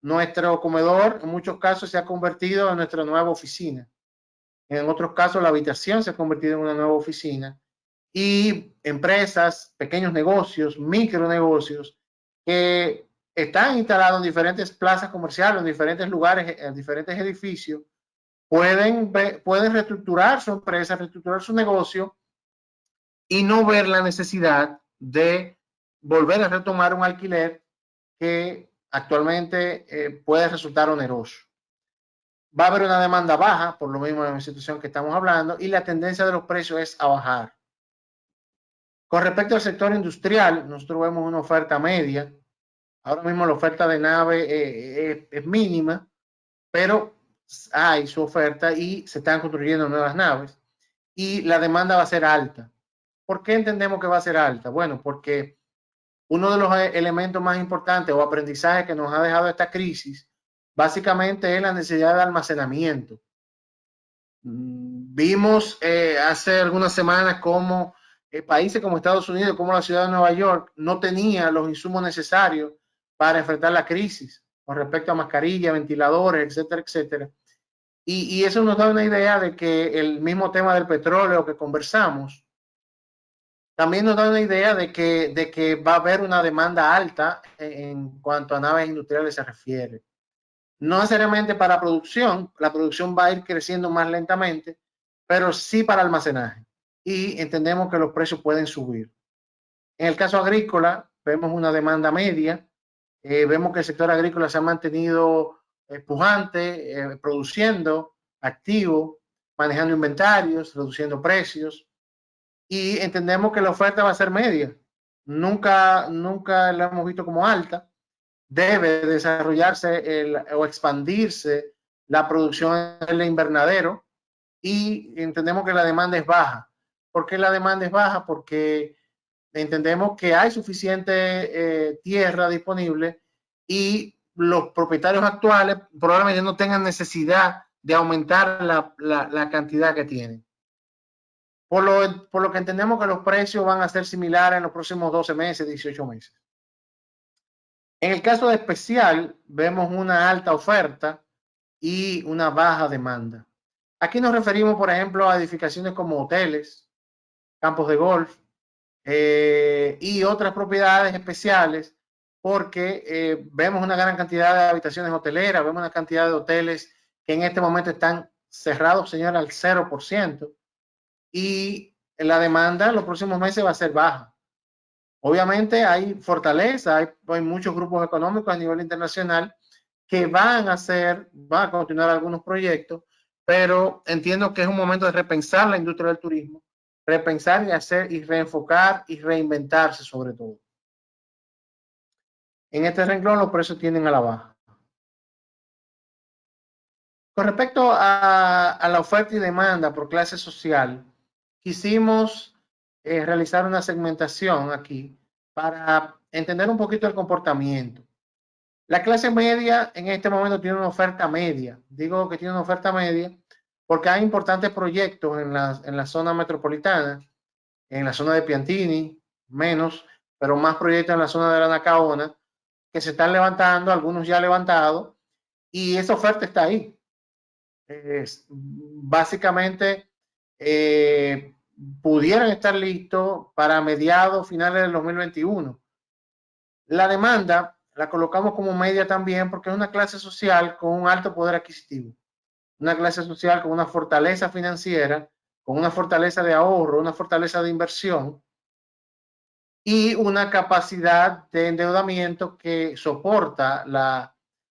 nuestro comedor en muchos casos se ha convertido en nuestra nueva oficina. En otros casos la habitación se ha convertido en una nueva oficina. Y empresas, pequeños negocios, micronegocios que están instalados en diferentes plazas comerciales, en diferentes lugares, en diferentes edificios, pueden reestructurar su empresa, reestructurar su negocio y no ver la necesidad de volver a retomar un alquiler que actualmente puede resultar oneroso. Va a haber una demanda baja, por lo mismo en la situación que estamos hablando, y la tendencia de los precios es a bajar. Con respecto al sector industrial, nosotros vemos una oferta media. Ahora mismo la oferta de nave es mínima, pero hay su oferta y se están construyendo nuevas naves y la demanda va a ser alta. ¿Por qué entendemos que va a ser alta? Bueno, porque uno de los elementos más importantes o aprendizajes que nos ha dejado esta crisis básicamente es la necesidad de almacenamiento. Vimos hace algunas semanas cómo países como Estados Unidos, como la ciudad de Nueva York, no tenía los insumos necesarios para enfrentar la crisis con respecto a mascarillas, ventiladores, etcétera, etcétera. Y eso nos da una idea de que el mismo tema del petróleo que conversamos también nos da una idea de que va a haber una demanda alta en cuanto a naves industriales se refiere. No necesariamente para producción, la producción va a ir creciendo más lentamente, pero sí para almacenaje. Y entendemos que los precios pueden subir. En el caso agrícola, vemos una demanda media, vemos que el sector agrícola se ha mantenido pujante, produciendo, activo, manejando inventarios, reduciendo precios, y entendemos que la oferta va a ser media. Nunca la hemos visto como alta. Debe desarrollarse o expandirse la producción en el invernadero y entendemos que la demanda es baja. ¿Por qué la demanda es baja? Porque entendemos que hay suficiente tierra disponible y los propietarios actuales probablemente no tengan necesidad de aumentar la cantidad que tienen. Por lo que entendemos que los precios van a ser similares en los próximos 12 meses, 18 meses. En el caso de especial, vemos una alta oferta y una baja demanda. Aquí nos referimos, por ejemplo, a edificaciones como hoteles, campos de golf y otras propiedades especiales, porque vemos una gran cantidad de habitaciones hoteleras, vemos una cantidad de hoteles que en este momento están cerrados, señor, al 0%, y la demanda en los próximos meses va a ser baja. Obviamente hay fortaleza, hay muchos grupos económicos a nivel internacional que van a continuar algunos proyectos, pero entiendo que es un momento de repensar la industria del turismo, repensar y hacer y reenfocar y reinventarse sobre todo. En este renglón los precios tienden a la baja. Con respecto a la oferta y demanda por clase social, quisimos realizar una segmentación aquí para entender un poquito el comportamiento. La clase media en este momento tiene una oferta media. Digo que tiene una oferta media porque hay importantes proyectos en la zona metropolitana, en la zona de Piantini, menos, pero más proyectos en la zona de la Nacaona, que se están levantando, algunos ya levantados, y esa oferta está ahí. Básicamente, pudieran estar listos para mediados, finales del 2021. La demanda la colocamos como media también porque es una clase social con un alto poder adquisitivo, una clase social con una fortaleza financiera, con una fortaleza de ahorro, una fortaleza de inversión y una capacidad de endeudamiento que soporta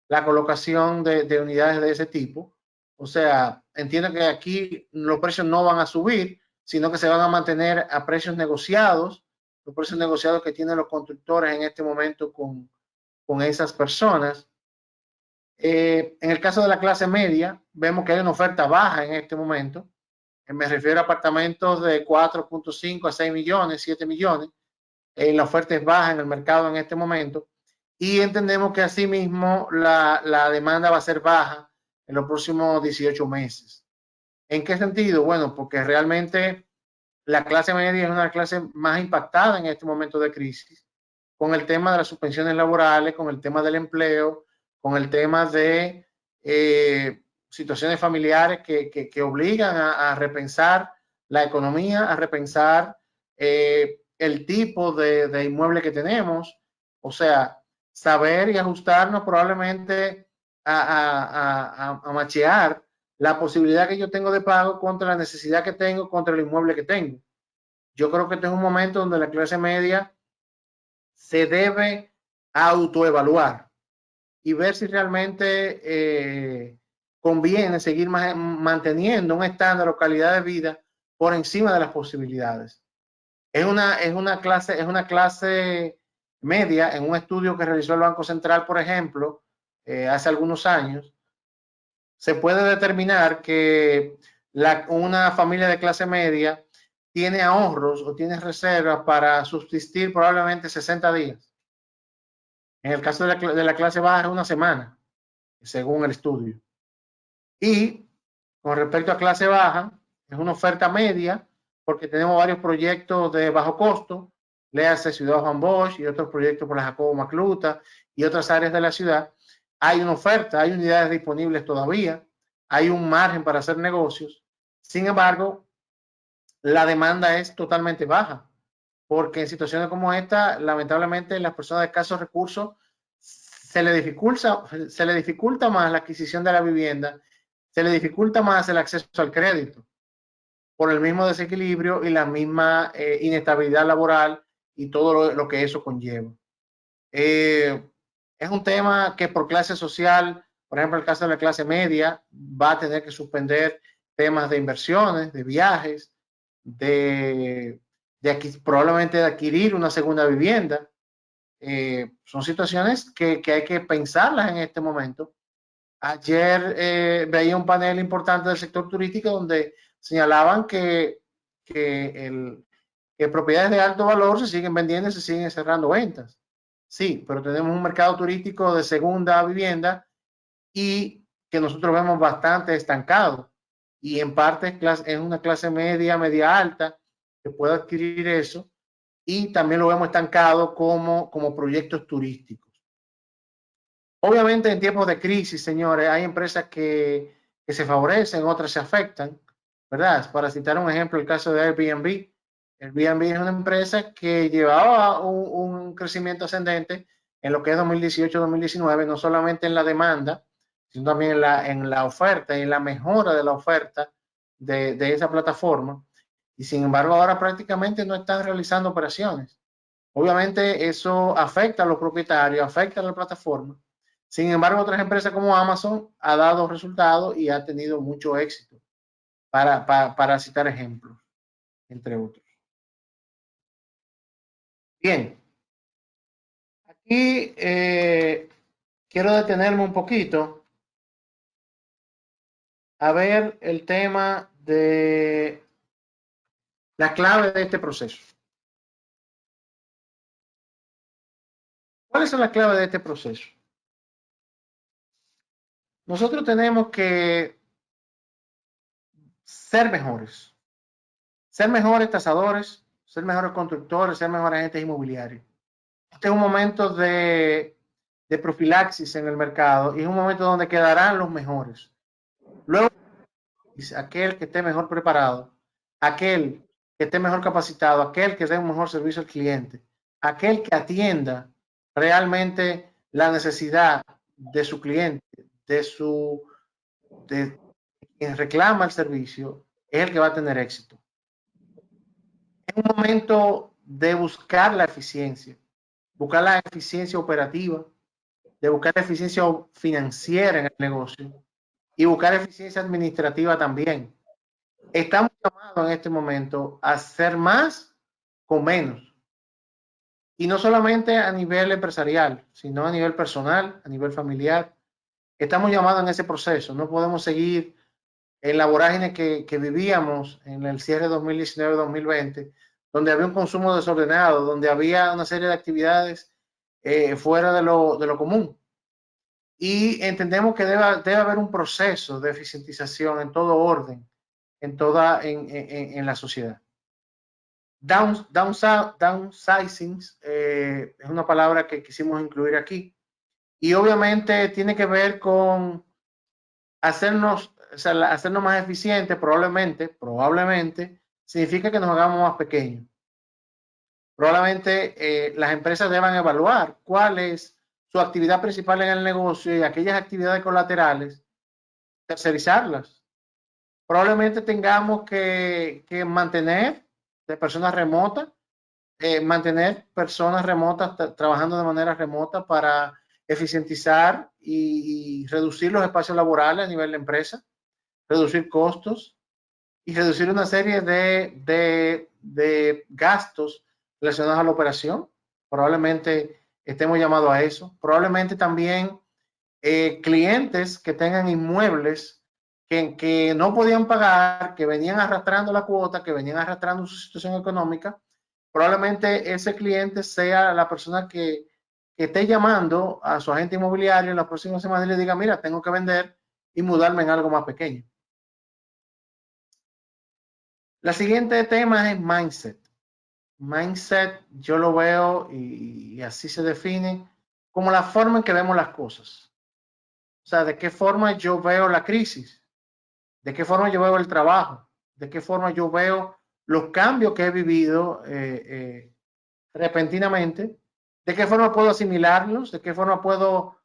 la colocación de unidades de ese tipo. O sea, entiendo que aquí los precios no van a subir, sino que se van a mantener a precios negociados, los precios negociados que tienen los constructores en este momento con esas personas. En el caso de la clase media, vemos que hay una oferta baja en este momento. Me refiero a apartamentos de 4.5 a 6 millones, 7 millones. La oferta es baja en el mercado en este momento. Y entendemos que asimismo la demanda va a ser baja en los próximos 18 meses. ¿En qué sentido? Bueno, porque realmente la clase media es una clase más impactada en este momento de crisis, con el tema de las suspensiones laborales, con el tema del empleo, con el tema de situaciones familiares que obligan a repensar la economía, a repensar el tipo de inmueble que tenemos, o sea, saber y ajustarnos probablemente a machear la posibilidad que yo tengo de pago contra la necesidad que tengo, contra el inmueble que tengo. Yo creo que este es un momento donde la clase media se debe autoevaluar y ver si realmente conviene seguir manteniendo un estándar o calidad de vida por encima de las posibilidades. Es una clase media en un estudio que realizó el Banco Central, por ejemplo, hace algunos años. Se puede determinar que una familia de clase media tiene ahorros o tiene reservas para subsistir probablemente 60 días. En el caso de la clase baja es una semana, según el estudio. Y con respecto a clase baja, es una oferta media porque tenemos varios proyectos de bajo costo, léase Ciudad Juan Bosch y otros proyectos por la Jacobo Macluta y otras áreas de la ciudad. Hay una oferta, hay unidades disponibles todavía, hay un margen para hacer negocios. Sin embargo, la demanda es totalmente baja, porque en situaciones como esta, lamentablemente, las personas de escasos recursos se le dificulta más la adquisición de la vivienda, se le dificulta más el acceso al crédito por el mismo desequilibrio y la misma inestabilidad laboral y todo lo que eso conlleva. Es un tema que por clase social, por ejemplo, el caso de la clase media, va a tener que suspender temas de inversiones, de viajes, probablemente de adquirir una segunda vivienda. Son situaciones que hay que pensarlas en este momento. Ayer veía un panel importante del sector turístico donde señalaban que propiedades de alto valor se siguen vendiendo y se siguen cerrando ventas. Sí, pero tenemos un mercado turístico de segunda vivienda y que nosotros vemos bastante estancado. Y en parte es una clase media, media alta, que puede adquirir eso. Y también lo vemos estancado como proyectos turísticos. Obviamente en tiempos de crisis, señores, hay empresas que se favorecen, otras se afectan, ¿verdad? Para citar un ejemplo, el caso de Airbnb. Airbnb es una empresa que llevaba un crecimiento ascendente en lo que es 2018-2019, no solamente en la demanda, sino también en la oferta y en la mejora de la oferta de esa plataforma. Y sin embargo, ahora prácticamente no están realizando operaciones. Obviamente eso afecta a los propietarios, afecta a la plataforma. Sin embargo, otras empresas como Amazon ha dado resultados y ha tenido mucho éxito, para citar ejemplos, entre otros. Bien, aquí quiero detenerme un poquito a ver el tema de la clave de este proceso. ¿Cuáles son las claves de este proceso? Nosotros tenemos que ser mejores tasadores, ser mejores constructores, ser mejores agentes inmobiliarios. Este es un momento de profilaxis en el mercado y es un momento donde quedarán los mejores. Luego, aquel que esté mejor preparado, aquel que esté mejor capacitado, aquel que dé un mejor servicio al cliente, aquel que atienda realmente la necesidad de su cliente, de quien reclama el servicio, es el que va a tener éxito. Es un momento de buscar la eficiencia operativa, de buscar eficiencia financiera en el negocio y buscar eficiencia administrativa también. Estamos llamados en este momento a hacer más con menos. Y no solamente a nivel empresarial, sino a nivel personal, a nivel familiar. Estamos llamados en ese proceso. No podemos seguir en la vorágine que vivíamos en el cierre 2019-2020, donde había un consumo desordenado, donde había una serie de actividades fuera de lo común. Y entendemos que debe haber un proceso de eficientización en todo orden, en la sociedad. Downsizing es una palabra que quisimos incluir aquí. Y obviamente tiene que ver con hacernos más eficientes. Probablemente significa que nos hagamos más pequeños. Probablemente las empresas deban evaluar cuál es su actividad principal en el negocio y aquellas actividades colaterales, tercerizarlas. Probablemente tengamos que mantener de personas remotas, mantener personas remotas trabajando de manera remota para eficientizar y reducir los espacios laborales a nivel de empresa, reducir costos y reducir una serie de gastos relacionados a la operación. Probablemente estemos llamados a eso. Probablemente también clientes que tengan inmuebles que no podían pagar, que venían arrastrando la cuota, que venían arrastrando su situación económica. Probablemente ese cliente sea la persona que esté llamando a su agente inmobiliario en las próximas semanas y le diga, mira, tengo que vender y mudarme en algo más pequeño. La siguiente tema es mindset. Mindset yo lo veo y así se define como la forma en que vemos las cosas. O sea, de qué forma yo veo la crisis, de qué forma yo veo el trabajo, de qué forma yo veo los cambios que he vivido repentinamente, de qué forma puedo asimilarlos, de qué forma puedo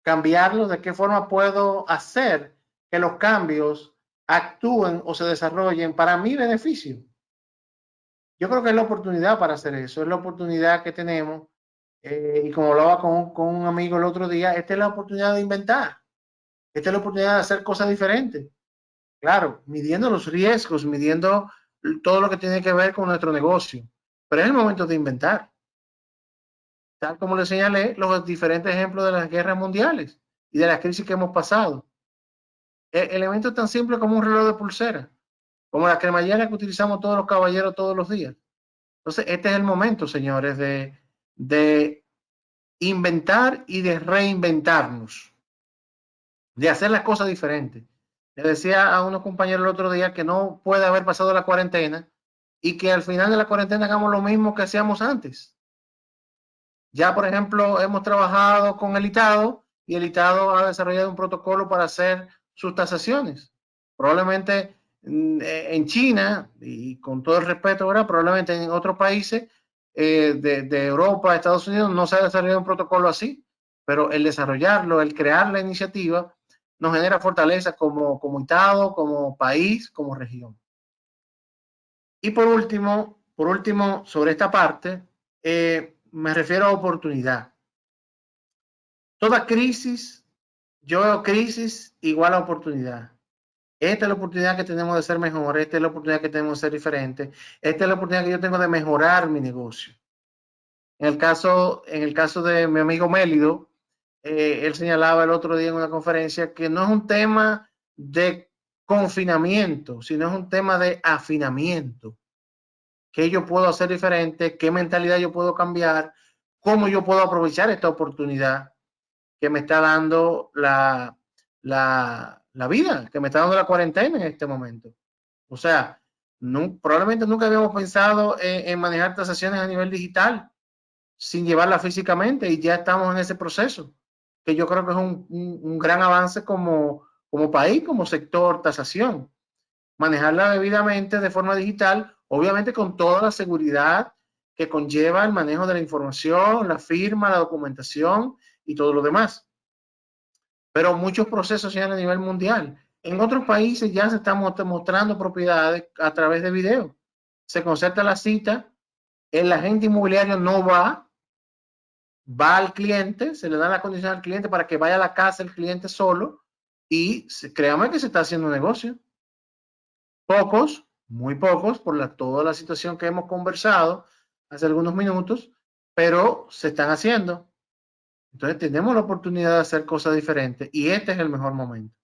cambiarlos, de qué forma puedo hacer que los cambios actúen o se desarrollen para mi beneficio. Yo creo que es la oportunidad para hacer eso, es la oportunidad que tenemos. Y como hablaba con un amigo el otro día, esta es la oportunidad de inventar, esta es la oportunidad de hacer cosas diferentes. Claro, midiendo los riesgos, midiendo todo lo que tiene que ver con nuestro negocio. Pero es el momento de inventar. Tal como le señalé, los diferentes ejemplos de las guerras mundiales y de las crisis que hemos pasado. Elementos tan simples como un reloj de pulsera, como la cremallera que utilizamos todos los caballeros todos los días. Entonces, este es el momento, señores, de inventar y de reinventarnos, de hacer las cosas diferentes. Le decía a unos compañeros el otro día que no puede haber pasado la cuarentena y que al final de la cuarentena hagamos lo mismo que hacíamos antes. Ya, por ejemplo, hemos trabajado con el ITADO y el ITADO ha desarrollado un protocolo para hacer sus tasaciones. Probablemente en China, y con todo el respeto, ¿verdad? Probablemente en otros países de Europa, Estados Unidos, no se ha desarrollado un protocolo así, pero el desarrollarlo, el crear la iniciativa, nos genera fortaleza como ITADO, como país, como región. Y por último, sobre esta parte, me refiero a oportunidad. Toda crisis, yo veo crisis igual a oportunidad. Esta es la oportunidad que tenemos de ser mejor, esta es la oportunidad que tenemos de ser diferente, esta es la oportunidad que yo tengo de mejorar mi negocio. En el caso de mi amigo Mélido, él señalaba el otro día en una conferencia que no es un tema de confinamiento, sino es un tema de afinamiento. ¿Qué yo puedo hacer diferente? ¿Qué mentalidad yo puedo cambiar? ¿Cómo yo puedo aprovechar esta oportunidad que me está dando la vida, que me está dando la cuarentena en este momento? O sea, probablemente nunca habíamos pensado en manejar tasaciones a nivel digital sin llevarla físicamente y ya estamos en ese proceso, que yo creo que es un gran avance como país, como sector tasación. Manejarla debidamente de forma digital, obviamente con toda la seguridad que conlleva el manejo de la información, la firma, la documentación y todo lo demás. Pero muchos procesos ya a nivel mundial. En otros países ya se están mostrando propiedades a través de video. Se concerta la cita, el agente inmobiliario no va, va al cliente, se le da la condición al cliente para que vaya a la casa el cliente solo y créame que se está haciendo un negocio. Pocos, muy pocos, por toda la situación que hemos conversado hace algunos minutos, pero se están haciendo. Entonces tenemos la oportunidad de hacer cosas diferentes y este es el mejor momento.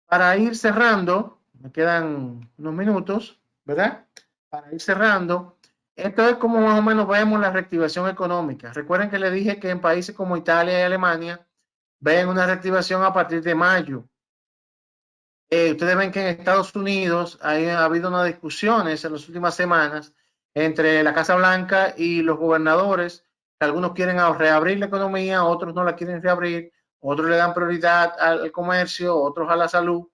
Para ir cerrando, me quedan unos minutos, ¿verdad? Para ir cerrando, esto es como más o menos vemos la reactivación económica. Recuerden que les dije que en países como Italia y Alemania ven una reactivación a partir de mayo. Ustedes ven que en Estados Unidos ha habido unas discusiones en las últimas semanas entre la Casa Blanca y los gobernadores. Algunos quieren reabrir la economía, otros no la quieren reabrir, otros le dan prioridad al comercio, otros a la salud.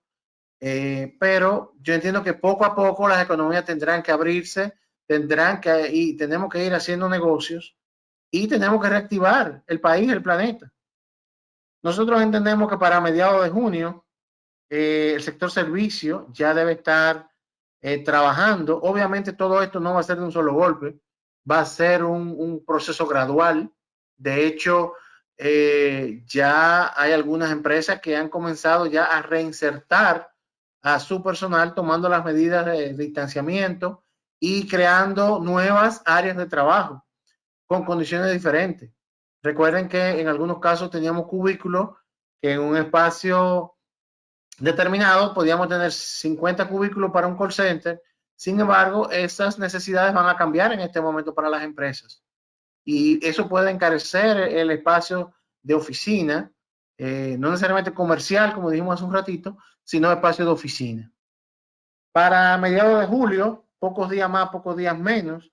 Pero yo entiendo que poco a poco las economías tendrán que abrirse, y tenemos que ir haciendo negocios y tenemos que reactivar el país, el planeta. Nosotros entendemos que para mediados de junio el sector servicio ya debe estar trabajando. Obviamente todo esto no va a ser de un solo golpe, va a ser un proceso gradual. De hecho, ya hay algunas empresas que han comenzado ya a reinsertar a su personal tomando las medidas de distanciamiento y creando nuevas áreas de trabajo con condiciones diferentes. Recuerden que en algunos casos teníamos cubículos que en un espacio determinado podíamos tener 50 cubículos para un call center. Sin embargo, esas necesidades van a cambiar en este momento para las empresas y eso puede encarecer el espacio de oficina, no necesariamente comercial, como dijimos hace un ratito, sino espacio de oficina. Para mediados de julio, pocos días más, pocos días menos,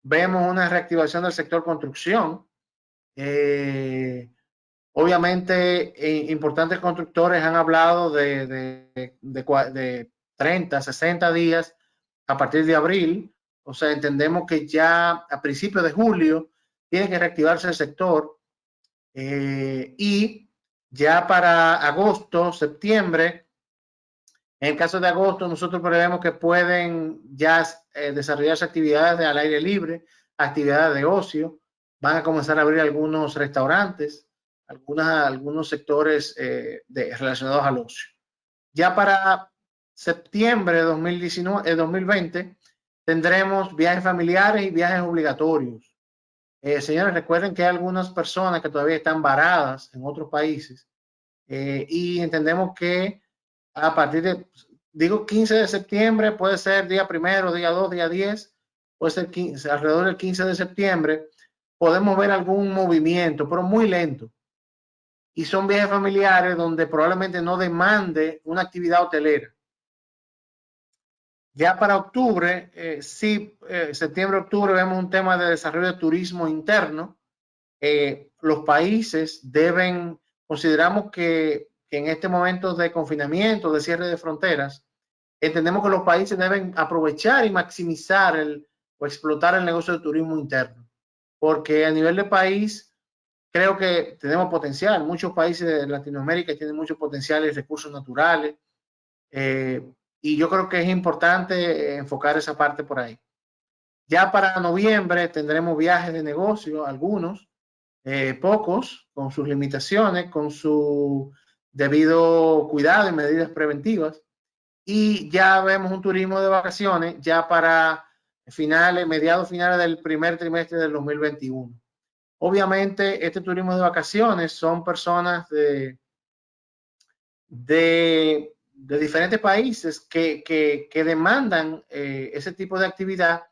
vemos una reactivación del sector construcción. Obviamente, importantes constructores han hablado de 30, 60 días a partir de abril. O sea, entendemos que ya a principios de julio tiene que reactivarse el sector. Y ya para agosto, septiembre, en el caso de agosto, nosotros prevemos que pueden ya desarrollarse actividades al aire libre, actividades de ocio. Van a comenzar a abrir algunos restaurantes, algunos sectores relacionados al ocio. Ya para septiembre de 2020 tendremos viajes familiares y viajes obligatorios. Señores, recuerden que hay algunas personas que todavía están varadas en otros países y entendemos que a partir de, digo 15 de septiembre, puede ser día primero, día 2, día 10, puede ser 15, alrededor del 15 de septiembre, podemos ver algún movimiento, pero muy lento. Y son viajes familiares donde probablemente no demande una actividad hotelera. Ya para octubre, septiembre, octubre, vemos un tema de desarrollo de turismo interno. Los países consideramos que en este momento de confinamiento, de cierre de fronteras, entendemos que los países deben aprovechar y maximizar o explotar el negocio de turismo interno. Porque a nivel de país, creo que tenemos potencial. Muchos países de Latinoamérica tienen mucho potencial y recursos naturales. Y yo creo que es importante enfocar esa parte por ahí. Ya para noviembre tendremos viajes de negocio, algunos, pocos, con sus limitaciones, con su debido cuidado y medidas preventivas. Y ya vemos un turismo de vacaciones ya para mediados finales del primer trimestre del 2021. Obviamente, este turismo de vacaciones son personas de diferentes países que demandan ese tipo de actividad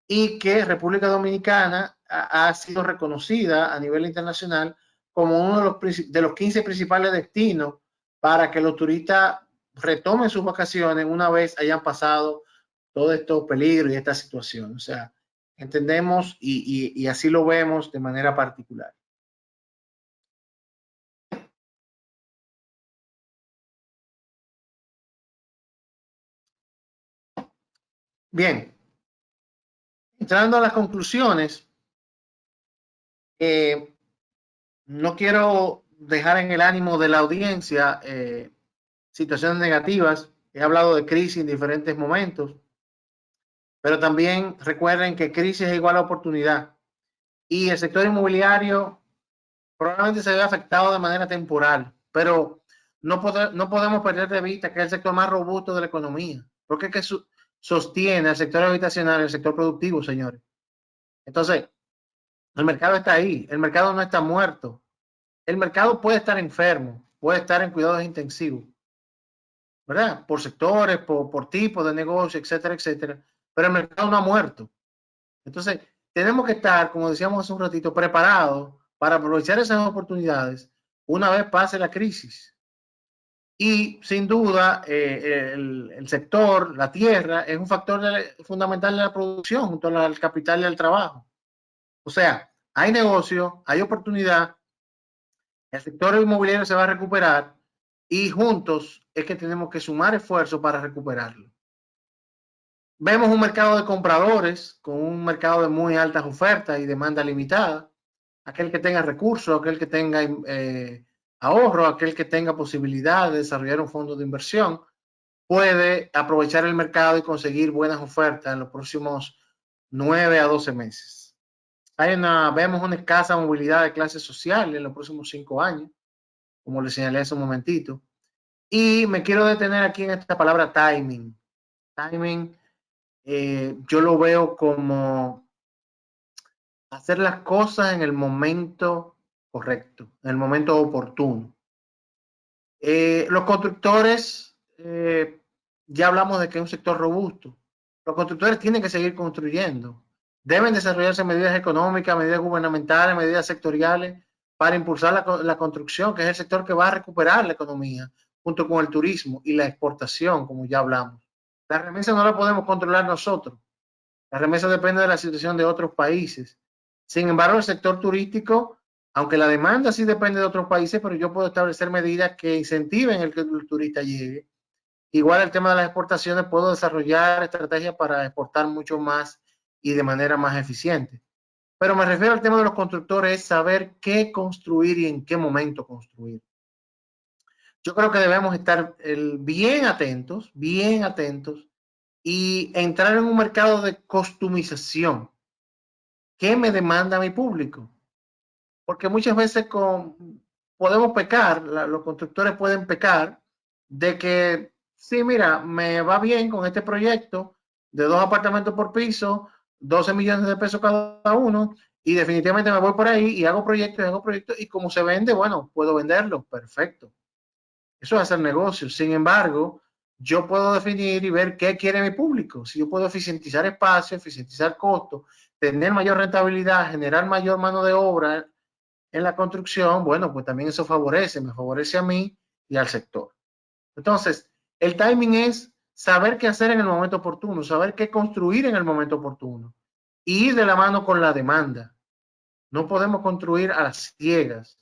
y que República Dominicana ha sido reconocida a nivel internacional como uno de los 15 principales destinos para que los turistas retomen sus vacaciones una vez hayan pasado todos estos peligros y esta situación. O sea, entendemos y así lo vemos de manera particular. Bien, entrando a las conclusiones, no quiero dejar en el ánimo de la audiencia situaciones negativas. He hablado de crisis en diferentes momentos, pero también recuerden que crisis es igual a oportunidad. y el sector inmobiliario probablemente se ve afectado de manera temporal, pero no podemos perder de vista que es el sector más robusto de la economía, porque es que sostiene el sector habitacional, el sector productivo, señores. Entonces, el mercado está ahí, el mercado no está muerto. El mercado puede estar enfermo, puede estar en cuidados intensivos, ¿verdad? Por sectores, por tipo de negocio, etcétera, etcétera. Pero el mercado no ha muerto. Entonces, tenemos que estar, como decíamos hace un ratito, preparados para aprovechar esas oportunidades una vez pase la crisis. Y sin duda, el sector, la tierra, es un factor fundamental de la producción junto al capital y al trabajo. O sea, hay negocio, hay oportunidad, el sector inmobiliario se va a recuperar y juntos es que tenemos que sumar esfuerzos para recuperarlo. Vemos un mercado de compradores con un mercado de muy altas ofertas y demanda limitada. Aquel que tenga recursos, aquel que tenga ahorro, aquel que tenga posibilidad de desarrollar un fondo de inversión, puede aprovechar el mercado y conseguir buenas ofertas en los próximos 9 a 12 meses. Vemos una escasa movilidad de clase social en los próximos 5 años, como le señalé hace un momentito. Y me quiero detener aquí en esta palabra timing. Timing, yo lo veo como hacer las cosas en el momento correcto, en el momento oportuno. Los constructores, ya hablamos de que es un sector robusto. Los constructores tienen que seguir construyendo. Deben desarrollarse medidas económicas, medidas gubernamentales, medidas sectoriales para impulsar la construcción, que es el sector que va a recuperar la economía, junto con el turismo y la exportación, como ya hablamos. La remesa no la podemos controlar nosotros. La remesa depende de la situación de otros países. Sin embargo, el sector turístico, aunque la demanda sí depende de otros países, pero yo puedo establecer medidas que incentiven el que el turista llegue. Igual el tema de las exportaciones, puedo desarrollar estrategias para exportar mucho más y de manera más eficiente. Pero me refiero al tema de los constructores, es saber qué construir y en qué momento construir. Yo creo que debemos estar bien atentos y entrar en un mercado de customización. ¿Qué me demanda mi público? Porque muchas veces podemos pecar, los constructores pueden pecar de que, sí, mira, me va bien con este proyecto de 2 apartamentos por piso, 12 millones de pesos cada uno, y definitivamente me voy por ahí y hago proyectos, y como se vende, bueno, puedo venderlo, perfecto. Eso es hacer negocio. Sin embargo, yo puedo definir y ver qué quiere mi público. Si yo puedo eficientizar espacio, eficientizar costos, tener mayor rentabilidad, generar mayor mano de obra en la construcción, bueno, pues también eso me favorece a mí y al sector. Entonces, el timing es saber qué hacer en el momento oportuno, saber qué construir en el momento oportuno y ir de la mano con la demanda. No podemos construir a las ciegas,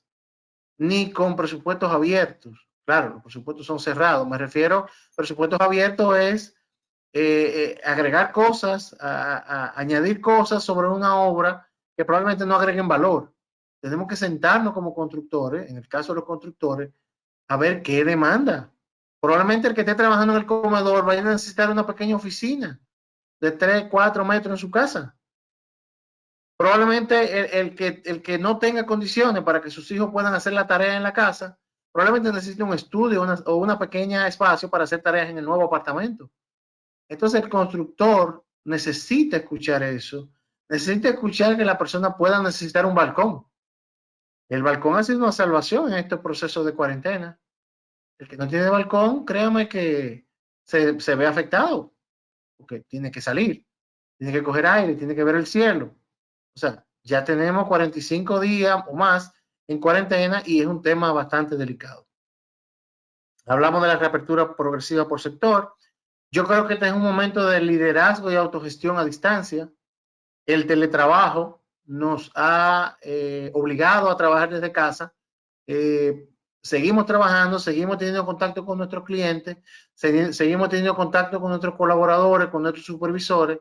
ni con presupuestos abiertos. Claro, los presupuestos son cerrados. Me refiero, presupuestos abiertos es agregar cosas, añadir cosas sobre una obra que probablemente no agreguen valor. Tenemos que sentarnos como constructores, en el caso de los constructores, a ver qué demanda. Probablemente el que esté trabajando en el comedor vaya a necesitar una pequeña oficina de 3, 4 metros en su casa. Probablemente el que no tenga condiciones para que sus hijos puedan hacer la tarea en la casa, probablemente necesite un estudio o una pequeña espacio para hacer tareas en el nuevo apartamento. Entonces el constructor necesita escuchar eso, necesita escuchar que la persona pueda necesitar un balcón. El balcón ha sido una salvación en este proceso de cuarentena. El que no tiene balcón, créame que se ve afectado, porque tiene que salir, tiene que coger aire, tiene que ver el cielo. O sea, ya tenemos 45 días o más en cuarentena y es un tema bastante delicado. Hablamos de la reapertura progresiva por sector. Yo creo que este es un momento de liderazgo y autogestión a distancia. El teletrabajo nos ha obligado a trabajar desde casa. Seguimos trabajando, seguimos teniendo contacto con nuestros clientes, seguimos teniendo contacto con nuestros colaboradores, con nuestros supervisores,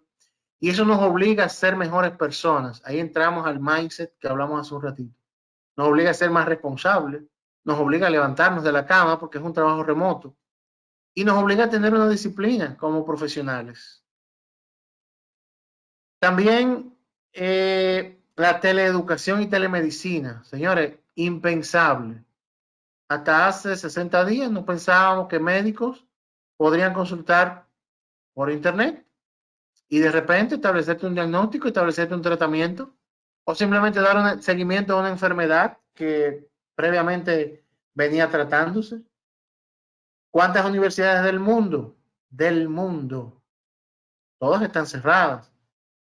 y eso nos obliga a ser mejores personas. Ahí entramos al mindset que hablamos hace un ratito. Nos obliga a ser más responsables, nos obliga a levantarnos de la cama porque es un trabajo remoto, y nos obliga a tener una disciplina como profesionales. También La teleeducación y telemedicina, señores, impensable. Hasta hace 60 días no pensábamos que médicos podrían consultar por internet y de repente establecerte un diagnóstico, establecerte un tratamiento o simplemente dar un seguimiento a una enfermedad que previamente venía tratándose. ¿Cuántas universidades del mundo? Del mundo. Todas están cerradas.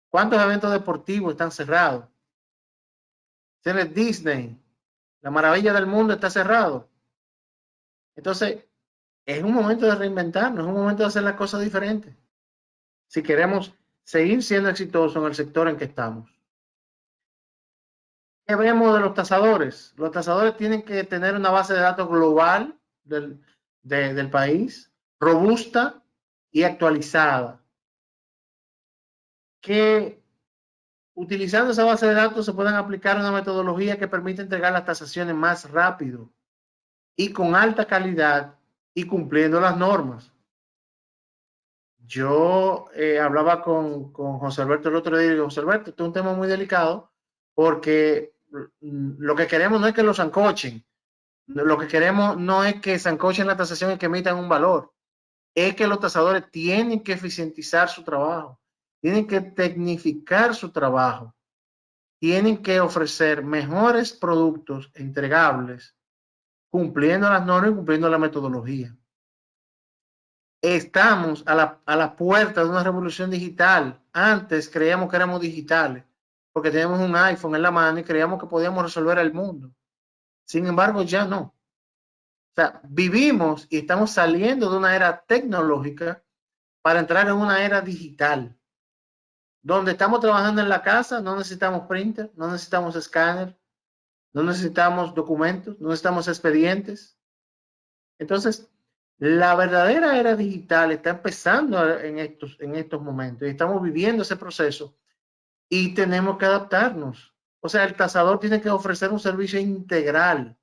¿Cuántos eventos deportivos están cerrados? Disney, la maravilla del mundo, está cerrado. Entonces, es un momento de reinventarnos, es un momento de hacer las cosas diferentes. Si queremos seguir siendo exitosos en el sector en que estamos. ¿Qué vemos de los tasadores? Los tasadores tienen que tener una base de datos global del país, robusta y actualizada. Que utilizando esa base de datos se puedan aplicar una metodología que permite entregar las tasaciones más rápido y con alta calidad y cumpliendo las normas. Yo hablaba con José Alberto el otro día y digo, José Alberto, esto es un tema muy delicado porque lo que queremos no es que los sancochen, lo que queremos no es que sancochen la tasación y que emitan un valor, es que los tasadores tienen que eficientizar su trabajo, tienen que tecnificar su trabajo, tienen que ofrecer mejores productos entregables, cumpliendo las normas y cumpliendo la metodología. Estamos a la puerta de una revolución digital. Antes creíamos que éramos digitales porque teníamos un iPhone en la mano y creíamos que podíamos resolver el mundo. Sin embargo, ya no. O sea, vivimos y estamos saliendo de una era tecnológica para entrar en una era digital. Donde estamos trabajando en la casa, no necesitamos printer, no necesitamos escáner, no necesitamos documentos, no necesitamos expedientes. Entonces, la verdadera era digital está empezando en estos momentos y estamos viviendo ese proceso y tenemos que adaptarnos. O sea, el tasador tiene que ofrecer un servicio integral.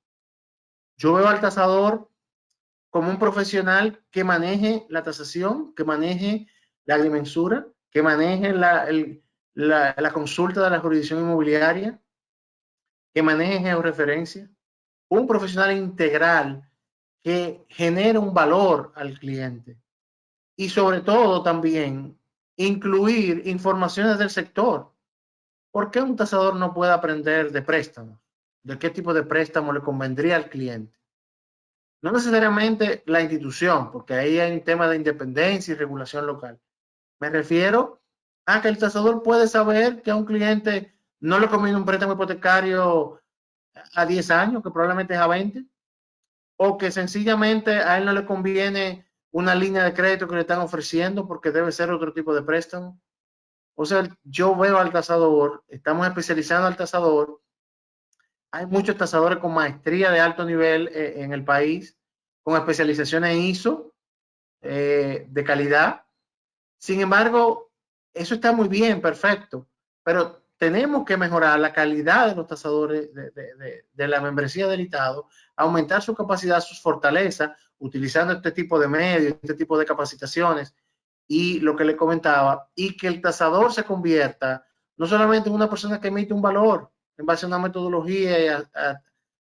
Yo veo al tasador como un profesional que maneje la tasación, que maneje la agrimensura, que maneje la consulta de la jurisdicción inmobiliaria, que maneje georreferencia. Un profesional integral que genere un valor al cliente y sobre todo también incluir informaciones del sector. ¿Por qué un tasador no puede aprender de préstamos? ¿De qué tipo de préstamo le convendría al cliente? No necesariamente la institución, porque ahí hay un tema de independencia y regulación local. Me refiero a que el tasador puede saber que a un cliente no le conviene un préstamo hipotecario a 10 años, que probablemente es a 20, o que sencillamente a él no le conviene una línea de crédito que le están ofreciendo porque debe ser otro tipo de préstamo. O sea, yo veo al tasador, estamos especializando al tasador. Hay muchos tasadores con maestría de alto nivel en el país, con especializaciones ISO de calidad. Sin embargo, eso está muy bien, perfecto, pero tenemos que mejorar la calidad de los tasadores de la membresía del Estado, aumentar su capacidad, sus fortalezas, utilizando este tipo de medios, este tipo de capacitaciones y lo que le comentaba, y que el tasador se convierta no solamente en una persona que emite un valor en base a una metodología y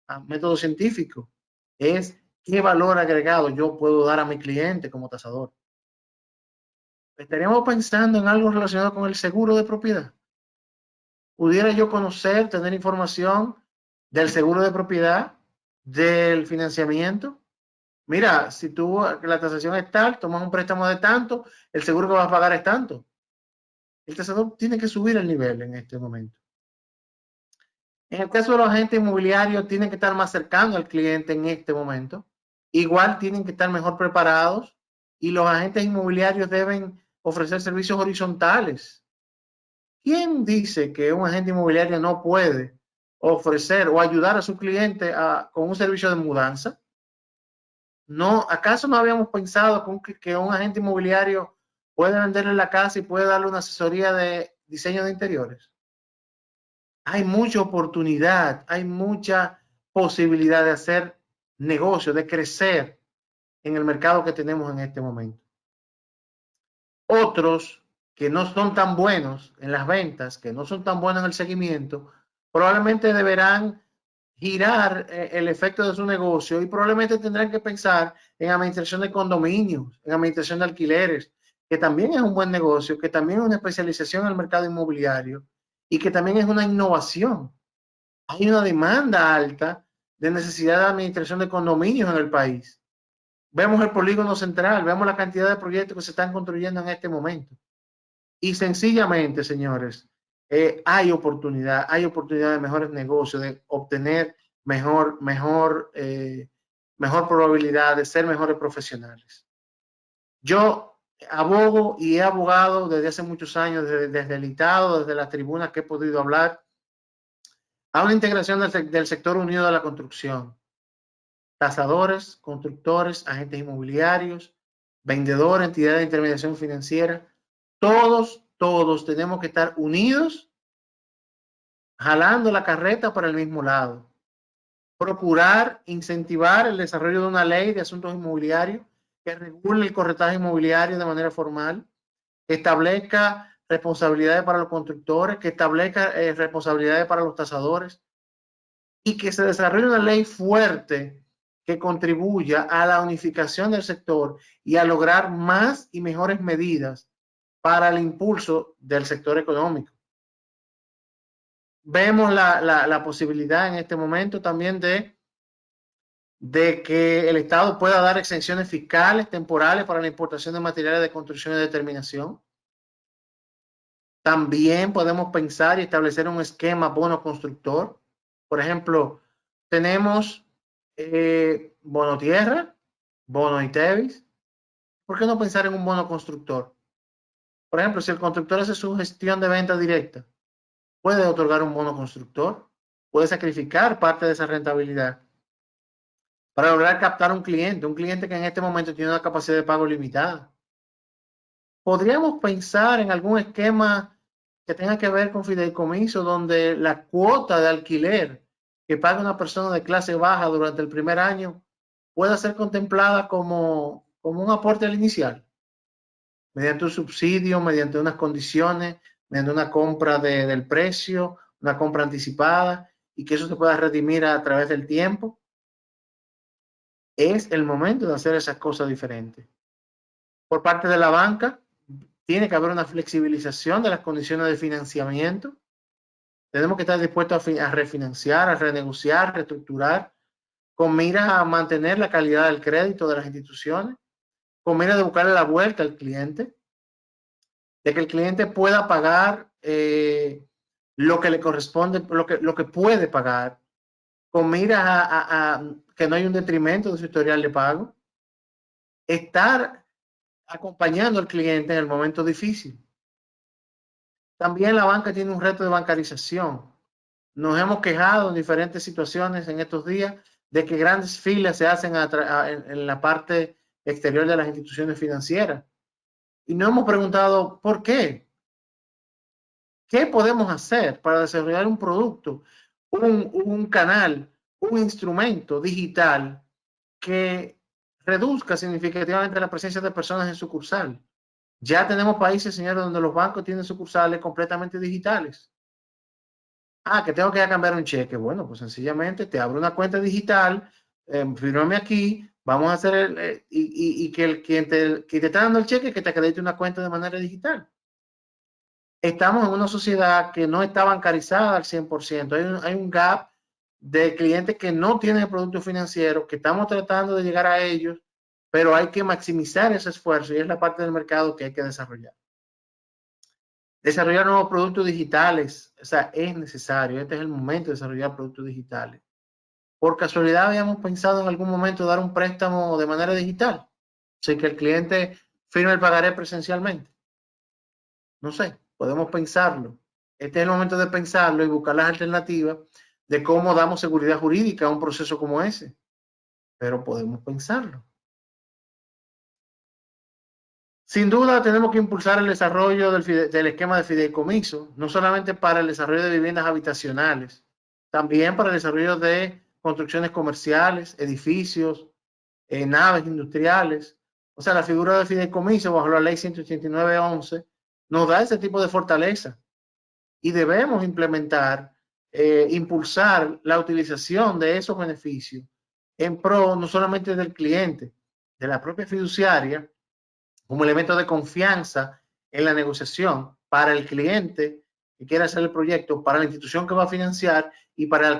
a método científico, es qué valor agregado yo puedo dar a mi cliente como tasador. Estaríamos pensando en algo relacionado con el seguro de propiedad. Pudiera yo conocer, tener información del seguro de propiedad, del financiamiento. Mira, si tú la tasación es tal, tomas un préstamo de tanto, el seguro que vas a pagar es tanto. El tasador tiene que subir el nivel en este momento. En el caso de los agentes inmobiliarios, tienen que estar más cercanos al cliente en este momento. Igual tienen que estar mejor preparados y los agentes inmobiliarios deben ofrecer servicios horizontales. ¿Quién dice que un agente inmobiliario no puede ofrecer o ayudar a su cliente con un servicio de mudanza? No, ¿acaso no habíamos pensado que un agente inmobiliario puede venderle la casa y puede darle una asesoría de diseño de interiores? Hay mucha oportunidad, hay mucha posibilidad de hacer negocio, de crecer en el mercado que tenemos en este momento. Otros que no son tan buenos en las ventas, que no son tan buenos en el seguimiento, probablemente deberán girar el efecto de su negocio y probablemente tendrán que pensar en administración de condominios, en administración de alquileres, que también es un buen negocio, que también es una especialización en el mercado inmobiliario y que también es una innovación. Hay una demanda alta de necesidad de administración de condominios en el país. Vemos el polígono central, vemos la cantidad de proyectos que se están construyendo en este momento. Y sencillamente, señores, hay oportunidad de mejores negocios, de obtener mejor probabilidad de ser mejores profesionales. Yo abogo y he abogado desde hace muchos años, desde el ITADO, desde las tribunas que he podido hablar, a una integración del sector unido de la construcción. Tasadores, constructores, agentes inmobiliarios, vendedores, entidades de intermediación financiera, todos tenemos que estar unidos, jalando la carreta para el mismo lado. Procurar incentivar el desarrollo de una ley de asuntos inmobiliarios que regule el corretaje inmobiliario de manera formal, que establezca responsabilidades para los constructores, que establezca responsabilidades para los tasadores y que se desarrolle una ley fuerte que contribuya a la unificación del sector y a lograr más y mejores medidas para el impulso del sector económico. Vemos la posibilidad en este momento también de que el Estado pueda dar exenciones fiscales temporales para la importación de materiales de construcción y determinación. También podemos pensar y establecer un esquema bono constructor. Por ejemplo, tenemos bono tierra, bono ITEVIS. ¿Por qué no pensar en un bono constructor? Por ejemplo, si el constructor hace su gestión de venta directa, puede otorgar un bono constructor, puede sacrificar parte de esa rentabilidad para lograr captar un cliente que en este momento tiene una capacidad de pago limitada. Podríamos pensar en algún esquema que tenga que ver con fideicomiso, donde la cuota de alquiler que paga una persona de clase baja durante el primer año pueda ser contemplada como un aporte al inicial, mediante un subsidio, mediante unas condiciones, mediante una compra del precio, una compra anticipada, y que eso se pueda redimir a través del tiempo. Es el momento de hacer esas cosas diferentes. Por parte de la banca, tiene que haber una flexibilización de las condiciones de financiamiento. Tenemos que estar dispuestos a refinanciar, a renegociar, a reestructurar, con miras a mantener la calidad del crédito de las instituciones, con miras de buscarle la vuelta al cliente, de que el cliente pueda pagar lo que le corresponde, lo que puede pagar, con miras a que no hay un detrimento de su historial de pago. Estar acompañando al cliente en el momento difícil. También la banca tiene un reto de bancarización. Nos hemos quejado en diferentes situaciones en estos días de que grandes filas se hacen en la parte exterior de las instituciones financieras. Y nos hemos preguntado, ¿por qué? ¿Qué podemos hacer para desarrollar un producto, un canal, un instrumento digital que reduzca significativamente la presencia de personas en sucursal? Ya tenemos países, señores, donde los bancos tienen sucursales completamente digitales. Que tengo que cambiar un cheque. Bueno, pues sencillamente te abro una cuenta digital, fírmame aquí, vamos a hacer y que quien te está dando el cheque, que te acredite una cuenta de manera digital. Estamos en una sociedad que no está bancarizada al 100%. Hay un gap de clientes que no tienen el producto financiero, que estamos tratando de llegar a ellos, pero hay que maximizar ese esfuerzo y es la parte del mercado que hay que desarrollar. Desarrollar nuevos productos digitales, o sea, es necesario. Este es el momento de desarrollar productos digitales. Por casualidad habíamos pensado en algún momento dar un préstamo de manera digital, sin que el cliente firme el pagaré presencialmente. No sé, podemos pensarlo. Este es el momento de pensarlo y buscar las alternativas de cómo damos seguridad jurídica a un proceso como ese. Pero podemos pensarlo. Sin duda tenemos que impulsar el desarrollo del esquema de fideicomiso, no solamente para el desarrollo de viviendas habitacionales, también para el desarrollo de construcciones comerciales, edificios, naves industriales. O sea, la figura de fideicomiso bajo la ley 189.11 nos da ese tipo de fortaleza y debemos implementar, impulsar la utilización de esos beneficios en pro no solamente del cliente, de la propia fiduciaria, como elemento de confianza en la negociación para el cliente que quiera hacer el proyecto, para la institución que va a financiar y para el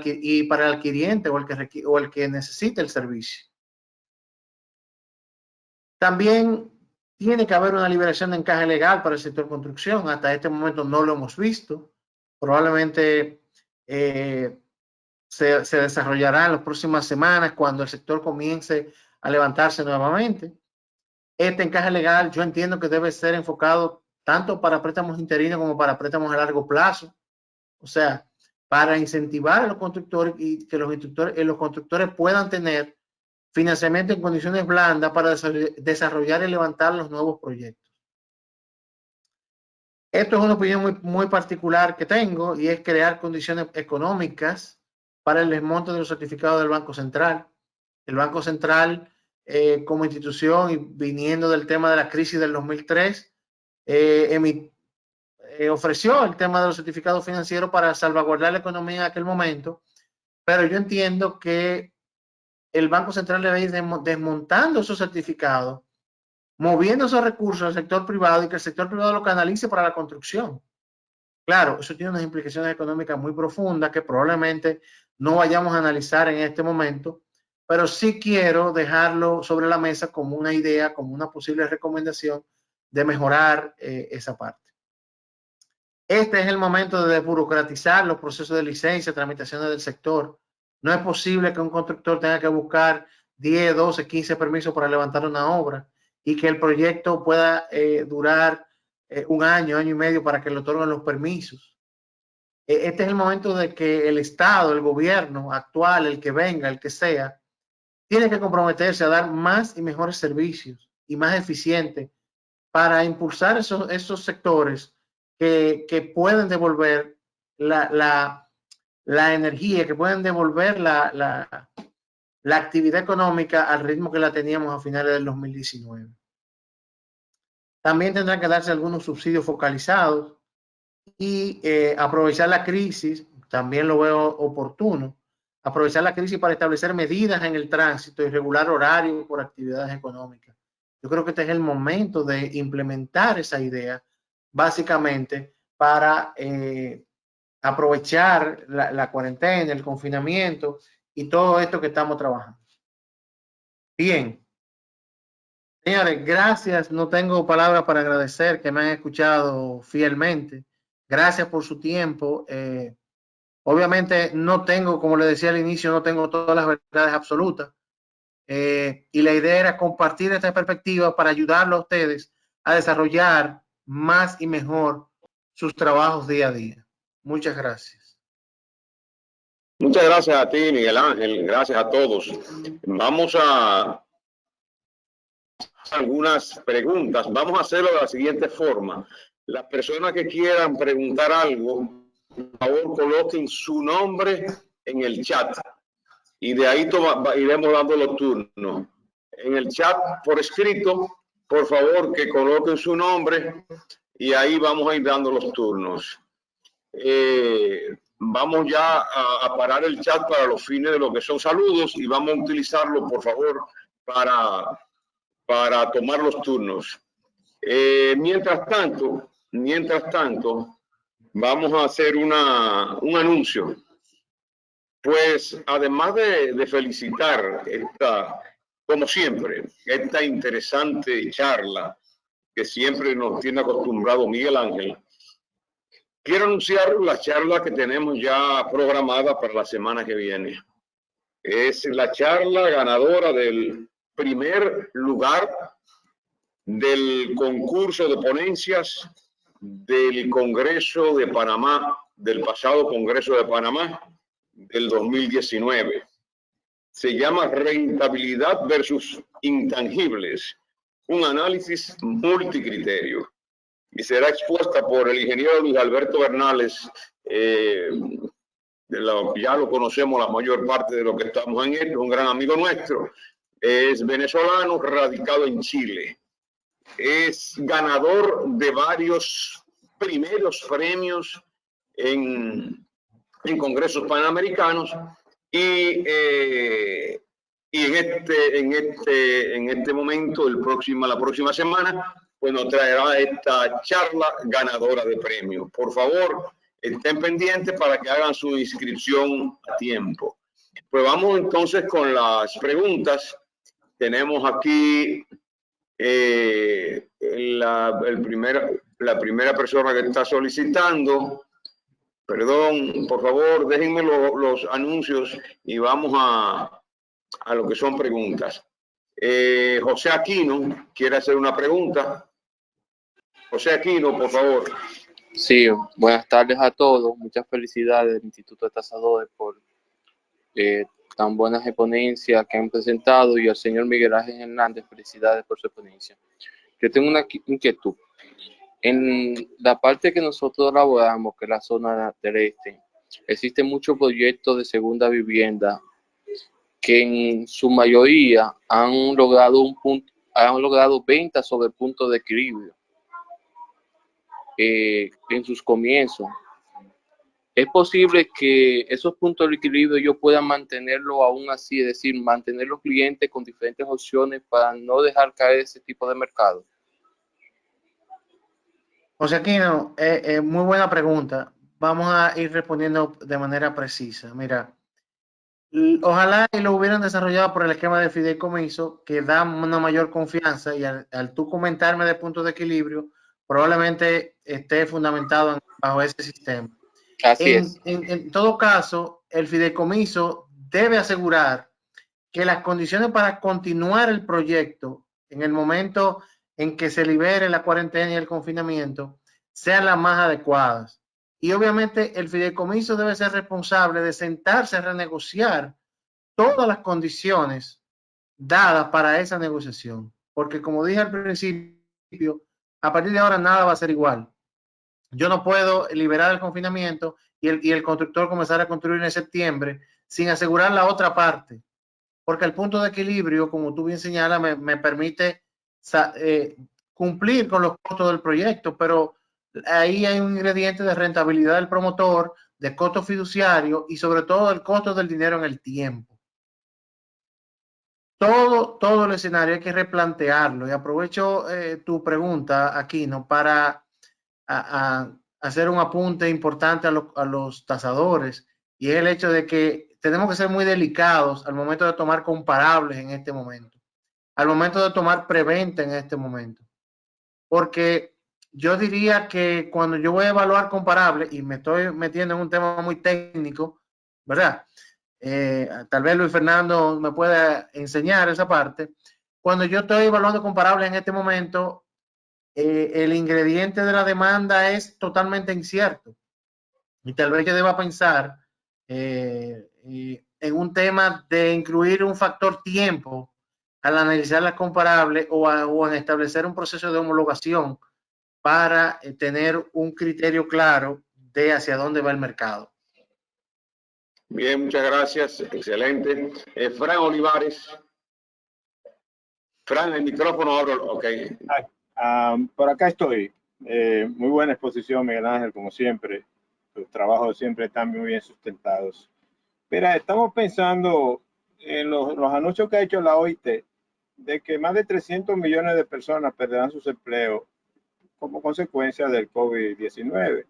adquiriente o el que necesite el servicio. También tiene que haber una liberación de encaje legal para el sector construcción. Hasta este momento no lo hemos visto. Probablemente se desarrollará en las próximas semanas cuando el sector comience a levantarse nuevamente. Este encaje legal yo entiendo que debe ser enfocado tanto para préstamos interinos como para préstamos a largo plazo. O sea, para incentivar a los constructores y que los constructores puedan tener financiamiento en condiciones blandas para desarrollar y levantar los nuevos proyectos. Esto es una opinión muy particular que tengo y es crear condiciones económicas para el desmonte de los certificados del Banco Central. El Banco Central, como institución y viniendo del tema de la crisis del 2003, ofreció el tema de los certificados financieros para salvaguardar la economía en aquel momento, pero yo entiendo que el Banco Central debe ir desmontando esos certificados, moviendo esos recursos al sector privado y que el sector privado lo canalice para la construcción. Claro, eso tiene unas implicaciones económicas muy profundas que probablemente no vayamos a analizar en este momento, pero sí quiero dejarlo sobre la mesa como una idea, como una posible recomendación de mejorar esa parte. Este es el momento de desburocratizar los procesos de licencia, tramitaciones del sector. No es posible que un constructor tenga que buscar 10, 12, 15 permisos para levantar una obra y que el proyecto pueda durar un año, año y medio para que le otorguen los permisos. Este es el momento de que el Estado, el gobierno actual, el que venga, el que sea, tiene que comprometerse a dar más y mejores servicios y más eficientes para impulsar esos sectores que pueden devolver la energía, que pueden devolver la actividad económica al ritmo que la teníamos a finales del 2019. También tendrán que darse algunos subsidios focalizados y aprovechar la crisis, también lo veo oportuno, aprovechar la crisis para establecer medidas en el tránsito y regular horarios por actividades económicas. Yo creo que este es el momento de implementar esa idea, básicamente para aprovechar la cuarentena, el confinamiento y todo esto que estamos trabajando. Bien. Señores, gracias. No tengo palabras para agradecer que me han escuchado fielmente. Gracias por su tiempo. Obviamente no tengo, como le decía al inicio, no tengo todas las verdades absolutas. Y la idea era compartir esta perspectiva para ayudarlo a ustedes a desarrollar más y mejor sus trabajos día a día. Muchas gracias. Muchas gracias a ti, Miguel Ángel. Gracias a todos. Vamos a algunas preguntas. Vamos a hacerlo de la siguiente forma. Las personas que quieran preguntar algo, por favor, coloquen su nombre en el chat y de ahí iremos dando los turnos. En el chat por escrito, por favor, que coloquen su nombre y ahí vamos a ir dando los turnos. Vamos ya a parar el chat para los fines de lo que son saludos y vamos a utilizarlo, por favor, para tomar los turnos. Mientras tanto, vamos a hacer un anuncio. Pues además de felicitar como siempre, esta interesante charla que siempre nos tiene acostumbrado Miguel Ángel, quiero anunciar la charla que tenemos ya programada para la semana que viene. Es la charla ganadora del primer lugar del concurso de ponencias del Congreso de Panamá, del pasado Congreso de Panamá del 2019. Se llama Rentabilidad versus Intangibles, un análisis multicriterio. Y será expuesta por el ingeniero Luis Alberto Bernales. Ya lo conocemos la mayor parte de los que estamos en él, un gran amigo nuestro. Es venezolano, radicado en Chile. Es ganador de varios primeros premios en congresos panamericanos y en este momento, la próxima semana, pues nos traerá esta charla ganadora de premios. Por favor, estén pendientes para que hagan su inscripción a tiempo. Pues vamos entonces con las preguntas. Tenemos aquí la primera persona que está solicitando. Perdón, por favor, déjenme los anuncios y vamos a lo que son preguntas. José Aquino quiere hacer una pregunta. José Aquino, por favor. Sí, buenas tardes a todos. Muchas felicidades del Instituto de Tasadores por tan buenas ponencias que han presentado, y al señor Miguel Ángel Hernández, felicidades por su ponencia. Yo tengo una inquietud. En la parte que nosotros elaboramos, que es la zona del este, existen muchos proyectos de segunda vivienda que en su mayoría han logrado ventas sobre el punto de equilibrio en sus comienzos. Es posible que esos puntos de equilibrio yo pueda mantenerlo aún así, es decir, mantener los clientes con diferentes opciones para no dejar caer ese tipo de mercado. José Aquino, muy buena pregunta. Vamos a ir respondiendo de manera precisa. Mira, ojalá y lo hubieran desarrollado por el esquema de fideicomiso, que da una mayor confianza, y al tú comentarme de puntos de equilibrio, probablemente esté fundamentado bajo ese sistema. Así es. En todo caso, el fideicomiso debe asegurar que las condiciones para continuar el proyecto en el momento en que se libere la cuarentena y el confinamiento sean las más adecuadas. Y obviamente el fideicomiso debe ser responsable de sentarse a renegociar todas las condiciones dadas para esa negociación. Porque como dije al principio, a partir de ahora nada va a ser igual. Yo no puedo liberar el confinamiento y el constructor comenzar a construir en septiembre sin asegurar la otra parte. Porque el punto de equilibrio, como tú bien señalas, me permite cumplir con los costos del proyecto, pero ahí hay un ingrediente de rentabilidad del promotor, de costo fiduciario y sobre todo el costo del dinero en el tiempo. Todo el escenario hay que replantearlo, y aprovecho tu pregunta, Aquino, para hacer un apunte importante a los tasadores, y es el hecho de que tenemos que ser muy delicados al momento de tomar comparables en este momento, al momento de tomar preventa en este momento, porque yo diría que cuando yo voy a evaluar comparables, y me estoy metiendo en un tema muy técnico, ¿verdad? Tal vez Luis Fernando me pueda enseñar esa parte. Cuando yo estoy evaluando comparables en este momento, el ingrediente de la demanda es totalmente incierto, y tal vez yo deba pensar en un tema de incluir un factor tiempo al analizar las comparables, o en establecer un proceso de homologación para tener un criterio claro de hacia dónde va el mercado. Bien, muchas gracias. Excelente. Fran Olivares. Fran, el micrófono abre. Ok. Por acá estoy. Muy buena exposición, Miguel Ángel, como siempre. Tus trabajos siempre están muy bien sustentados. Pero estamos pensando en los anuncios que ha hecho la OIT de que más de 300 millones de personas perderán sus empleos como consecuencia del COVID-19.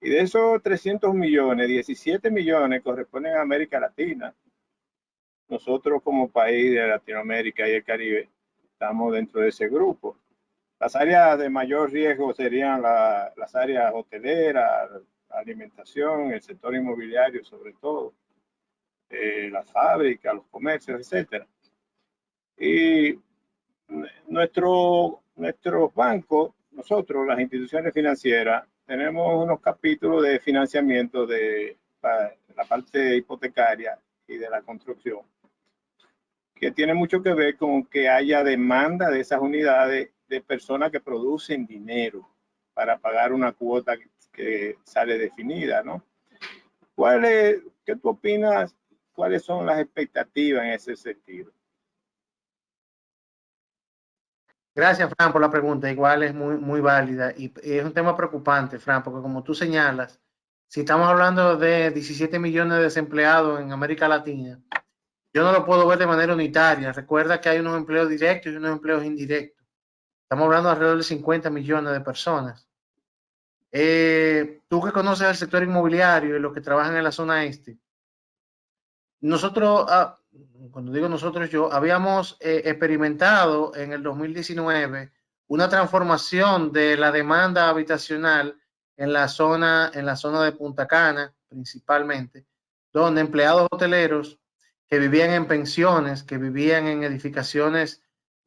Y de esos 300 millones, 17 millones corresponden a América Latina. Nosotros como país de Latinoamérica y el Caribe estamos dentro de ese grupo. Las áreas de mayor riesgo serían las áreas hoteleras, alimentación, el sector inmobiliario sobre todo, las fábricas, los comercios, etc. Y nuestros bancos, nosotros, las instituciones financieras, tenemos unos capítulos de financiamiento de la parte hipotecaria y de la construcción, que tiene mucho que ver con que haya demanda de esas unidades de personas que producen dinero para pagar una cuota que sale definida, ¿no? ¿Qué tú opinas? ¿Cuáles son las expectativas en ese sentido? Gracias, Fran, por la pregunta. Igual es muy válida y es un tema preocupante, Fran, porque como tú señalas, si estamos hablando de 17 millones de desempleados en América Latina, yo no lo puedo ver de manera unitaria. Recuerda que hay unos empleos directos y unos empleos indirectos. Estamos hablando de alrededor de 50 millones de personas. Tú que conoces el sector inmobiliario y los que trabajan en la zona este, nosotros, cuando digo nosotros, yo, habíamos experimentado en el 2019 una transformación de la demanda habitacional en la zona de Punta Cana, principalmente, donde empleados hoteleros que vivían en pensiones, que vivían en edificaciones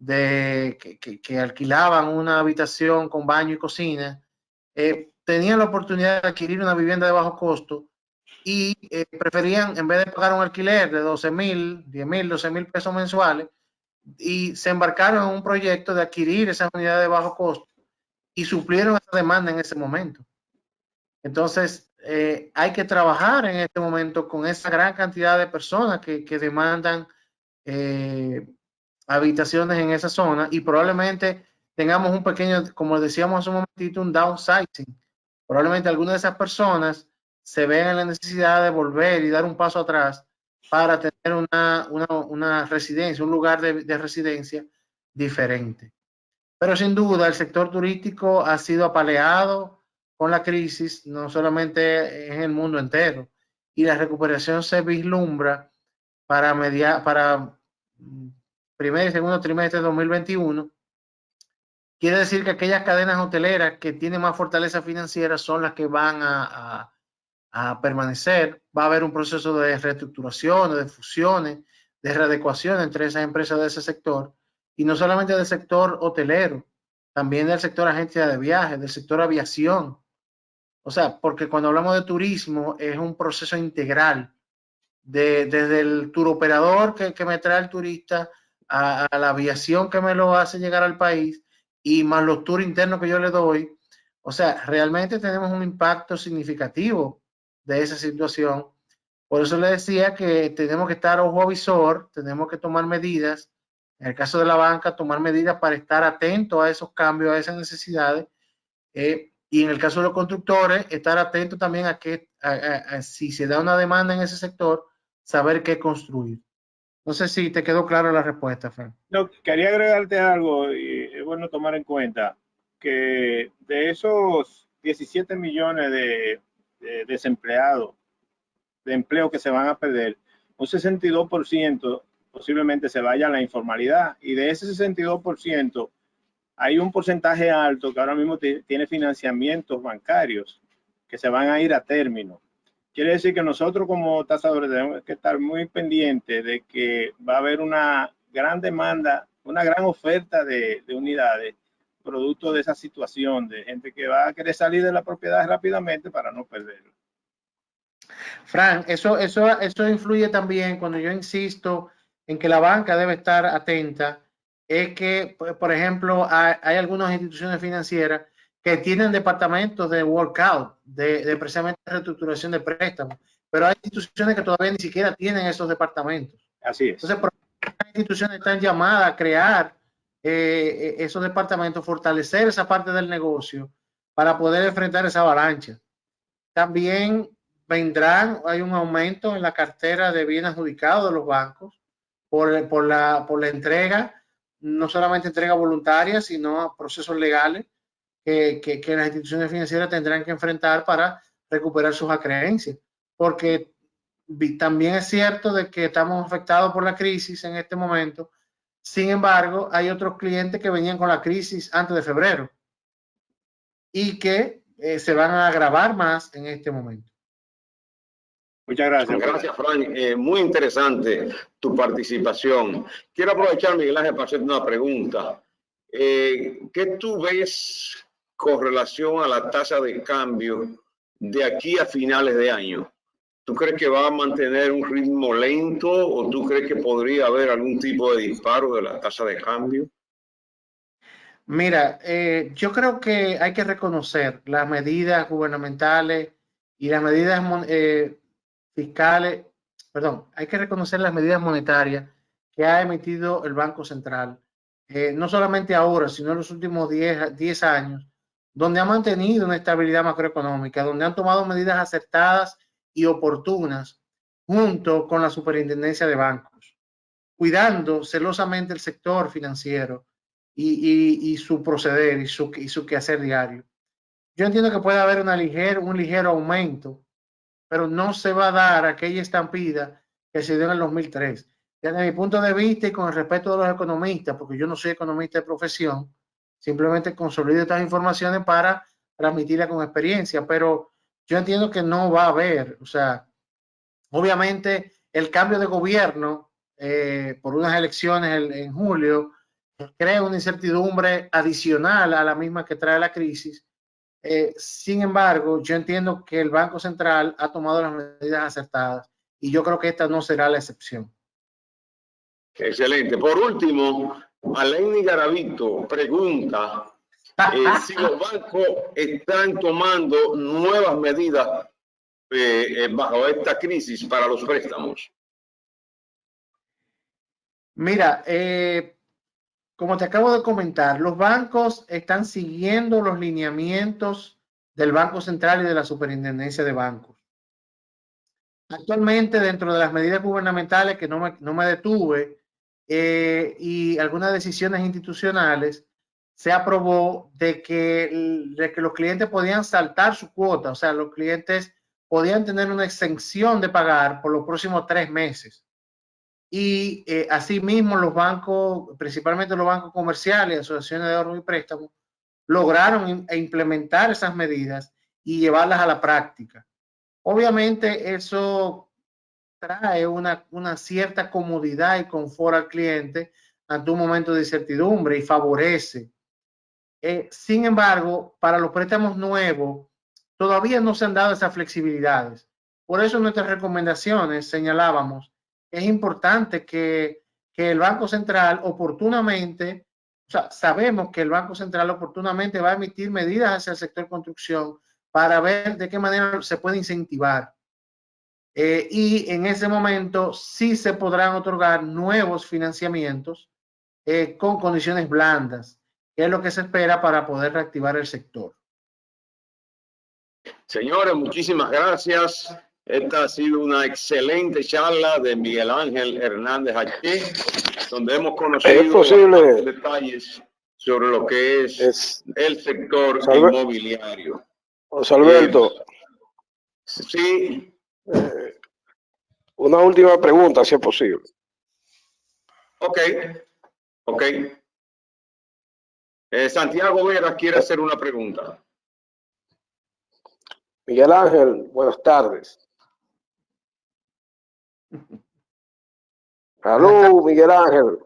que alquilaban una habitación con baño y cocina, tenían la oportunidad de adquirir una vivienda de bajo costo y preferían, en vez de pagar un alquiler de 12,000, 10,000, 12,000 pesos mensuales, y se embarcaron en un proyecto de adquirir esas unidades de bajo costo y suplieron esa demanda en ese momento. Entonces, hay que trabajar en este momento con esa gran cantidad de personas que demandan habitaciones en esa zona y probablemente tengamos un pequeño, como decíamos hace un momentito, un downsizing. Probablemente algunas de esas personas se vean en la necesidad de volver y dar un paso atrás para tener una residencia, un lugar de residencia diferente. Pero sin duda el sector turístico ha sido apaleado con la crisis, no solamente en el mundo entero, y la recuperación se vislumbra para primer y segundo trimestre de 2021. Quiere decir que aquellas cadenas hoteleras que tienen más fortaleza financiera son las que van a permanecer. Va a haber un proceso de reestructuración, de fusiones, de readecuación entre esas empresas de ese sector, y no solamente del sector hotelero, también del sector agencia de viajes, del sector aviación. O sea, porque cuando hablamos de turismo es un proceso integral, desde el tour operador que me trae el turista a la aviación que me lo hace llegar al país y más los tours internos que yo le doy. O sea, realmente tenemos un impacto significativo de esa situación. Por eso le decía que tenemos que estar ojo avisor, tenemos que tomar medidas. En el caso de la banca, tomar medidas para estar atentos a esos cambios, a esas necesidades. Y en el caso de los constructores, estar atentos también a que si se da una demanda en ese sector, saber qué construir. No sé si te quedó clara la respuesta, Frank. No, quería agregarte algo y es bueno tomar en cuenta que de esos 17 millones de desempleados, de empleo que se van a perder, un 62% posiblemente se vaya a la informalidad, y de ese 62% hay un porcentaje alto que ahora mismo tiene financiamientos bancarios que se van a ir a término. Quiere decir que nosotros como tasadores tenemos que estar muy pendientes de que va a haber una gran demanda, una gran oferta de unidades, producto de esa situación, de gente que va a querer salir de la propiedad rápidamente para no perderlo. Frank, eso influye también cuando yo insisto en que la banca debe estar atenta, es que, por ejemplo, hay algunas instituciones financieras que tienen departamentos de workout, de precisamente reestructuración de préstamos, pero hay instituciones que todavía ni siquiera tienen esos departamentos. Así es. Entonces, las instituciones están llamadas a crear esos departamentos, fortalecer esa parte del negocio para poder enfrentar esa avalancha. También hay un aumento en la cartera de bienes adjudicados de los bancos por la entrega, no solamente entrega voluntaria, sino procesos legales que las instituciones financieras tendrán que enfrentar para recuperar sus acreencias. Porque también es cierto de que estamos afectados por la crisis en este momento. Sin embargo, hay otros clientes que venían con la crisis antes de febrero y que se van a agravar más en este momento. Muchas gracias. Gracias, Frank. Muy interesante tu participación. Quiero aprovechar, Miguel Ángel, para hacerte una pregunta. ¿Qué tú ves con relación a la tasa de cambio de aquí a finales de año? ¿Tú crees que va a mantener un ritmo lento o tú crees que podría haber algún tipo de disparo de la tasa de cambio? Mira, yo creo que hay que reconocer las medidas gubernamentales y las medidas fiscales, perdón, hay que reconocer las medidas monetarias que ha emitido el Banco Central no solamente ahora, sino en los últimos 10 años, donde han mantenido una estabilidad macroeconómica, donde han tomado medidas acertadas y oportunas junto con la Superintendencia de Bancos, cuidando celosamente el sector financiero y su proceder y su quehacer diario. Yo entiendo que puede haber un ligero aumento, pero no se va a dar aquella estampida que se dio en el 2003. Desde mi punto de vista y con el respeto de los economistas, porque yo no soy economista de profesión, simplemente consolido estas informaciones para transmitirlas con experiencia, pero yo entiendo que no va a haber, o sea, obviamente el cambio de gobierno por unas elecciones en julio crea una incertidumbre adicional a la misma que trae la crisis. Sin embargo, yo entiendo que el Banco Central ha tomado las medidas acertadas y yo creo que esta no será la excepción. Excelente. Por último, Alain Garavito pregunta si los bancos están tomando nuevas medidas bajo esta crisis para los préstamos. Mira, como te acabo de comentar, los bancos están siguiendo los lineamientos del Banco Central y de la Superintendencia de Bancos. Actualmente, dentro de las medidas gubernamentales que no me detuve y algunas decisiones institucionales, se aprobó de que los clientes podían saltar su cuota, o sea, los clientes podían tener una exención de pagar por los próximos 3 meses. Y asimismo los bancos, principalmente los bancos comerciales, asociaciones de ahorro y préstamo, lograron implementar esas medidas y llevarlas a la práctica. Obviamente eso trae una cierta comodidad y confort al cliente ante un momento de incertidumbre y favorece. Sin embargo, para los préstamos nuevos, todavía no se han dado esas flexibilidades. Por eso en nuestras recomendaciones señalábamos que es importante que el Banco Central oportunamente, o sea, sabemos que el Banco Central oportunamente va a emitir medidas hacia el sector construcción para ver de qué manera se puede incentivar. Y en ese momento sí se podrán otorgar nuevos financiamientos con condiciones blandas, que es lo que se espera para poder reactivar el sector. Señores, muchísimas gracias. Esta ha sido una excelente charla de Miguel Ángel Hernández H., donde hemos conocido detalles sobre lo que es el sector inmobiliario. José Alberto, sí. Una última pregunta, si es posible. Ok. Santiago Vera quiere hacer una pregunta. Miguel Ángel, buenas tardes. Salud, Miguel Ángel.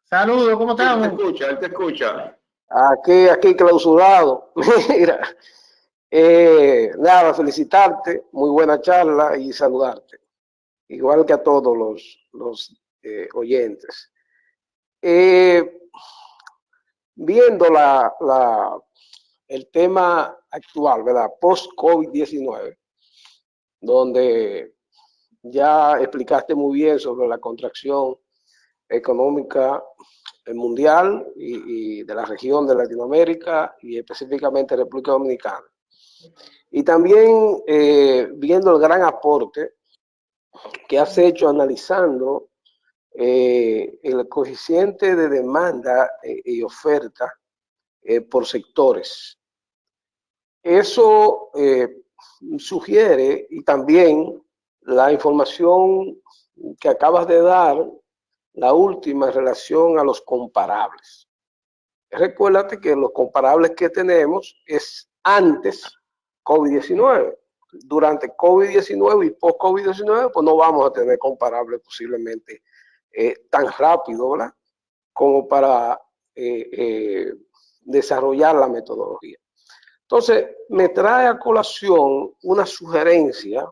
Saludos, ¿cómo estamos? Él te escucha. Aquí clausurado. Mira, nada, felicitarte, muy buena charla y saludarte. Igual que a todos los oyentes. Viendo el tema actual, ¿verdad? Post-COVID-19, donde ya explicaste muy bien sobre la contracción económica mundial y de la región de Latinoamérica y específicamente República Dominicana. Y también viendo el gran aporte que has hecho analizando el coeficiente de demanda y oferta por sectores. Eso sugiere, y también la información que acabas de dar, la última en relación a los comparables. Recuérdate que los comparables que tenemos es antes COVID-19. Durante COVID-19 y post-COVID-19, pues no vamos a tener comparables posiblemente tan rápido, ¿verdad? Como para desarrollar la metodología. Entonces, me trae a colación una sugerencia,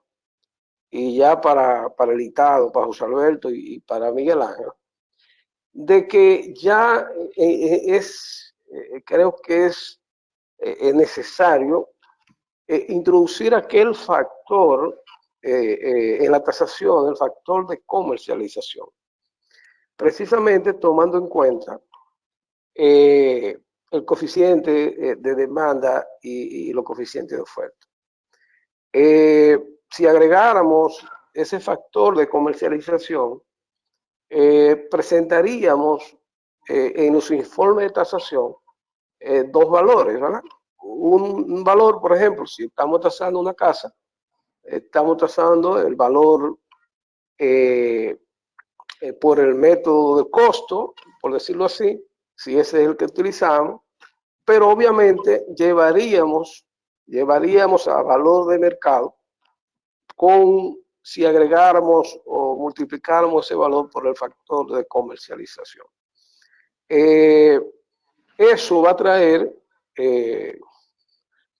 y ya para el Itado, para José Alberto y para Miguel Ángel, de que ya creo que es necesario introducir aquel factor en la tasación, el factor de comercialización, precisamente tomando en cuenta el coeficiente de demanda y los coeficientes de oferta. Si agregáramos ese factor de comercialización, presentaríamos en nuestro informe de tasación dos valores, ¿verdad? Un valor, por ejemplo, si estamos tasando una casa, estamos tasando el valor por el método de costo, por decirlo así, si ese es el que utilizamos, pero obviamente llevaríamos a valor de mercado si agregáramos o multiplicáramos ese valor por el factor de comercialización. Eso va a traer que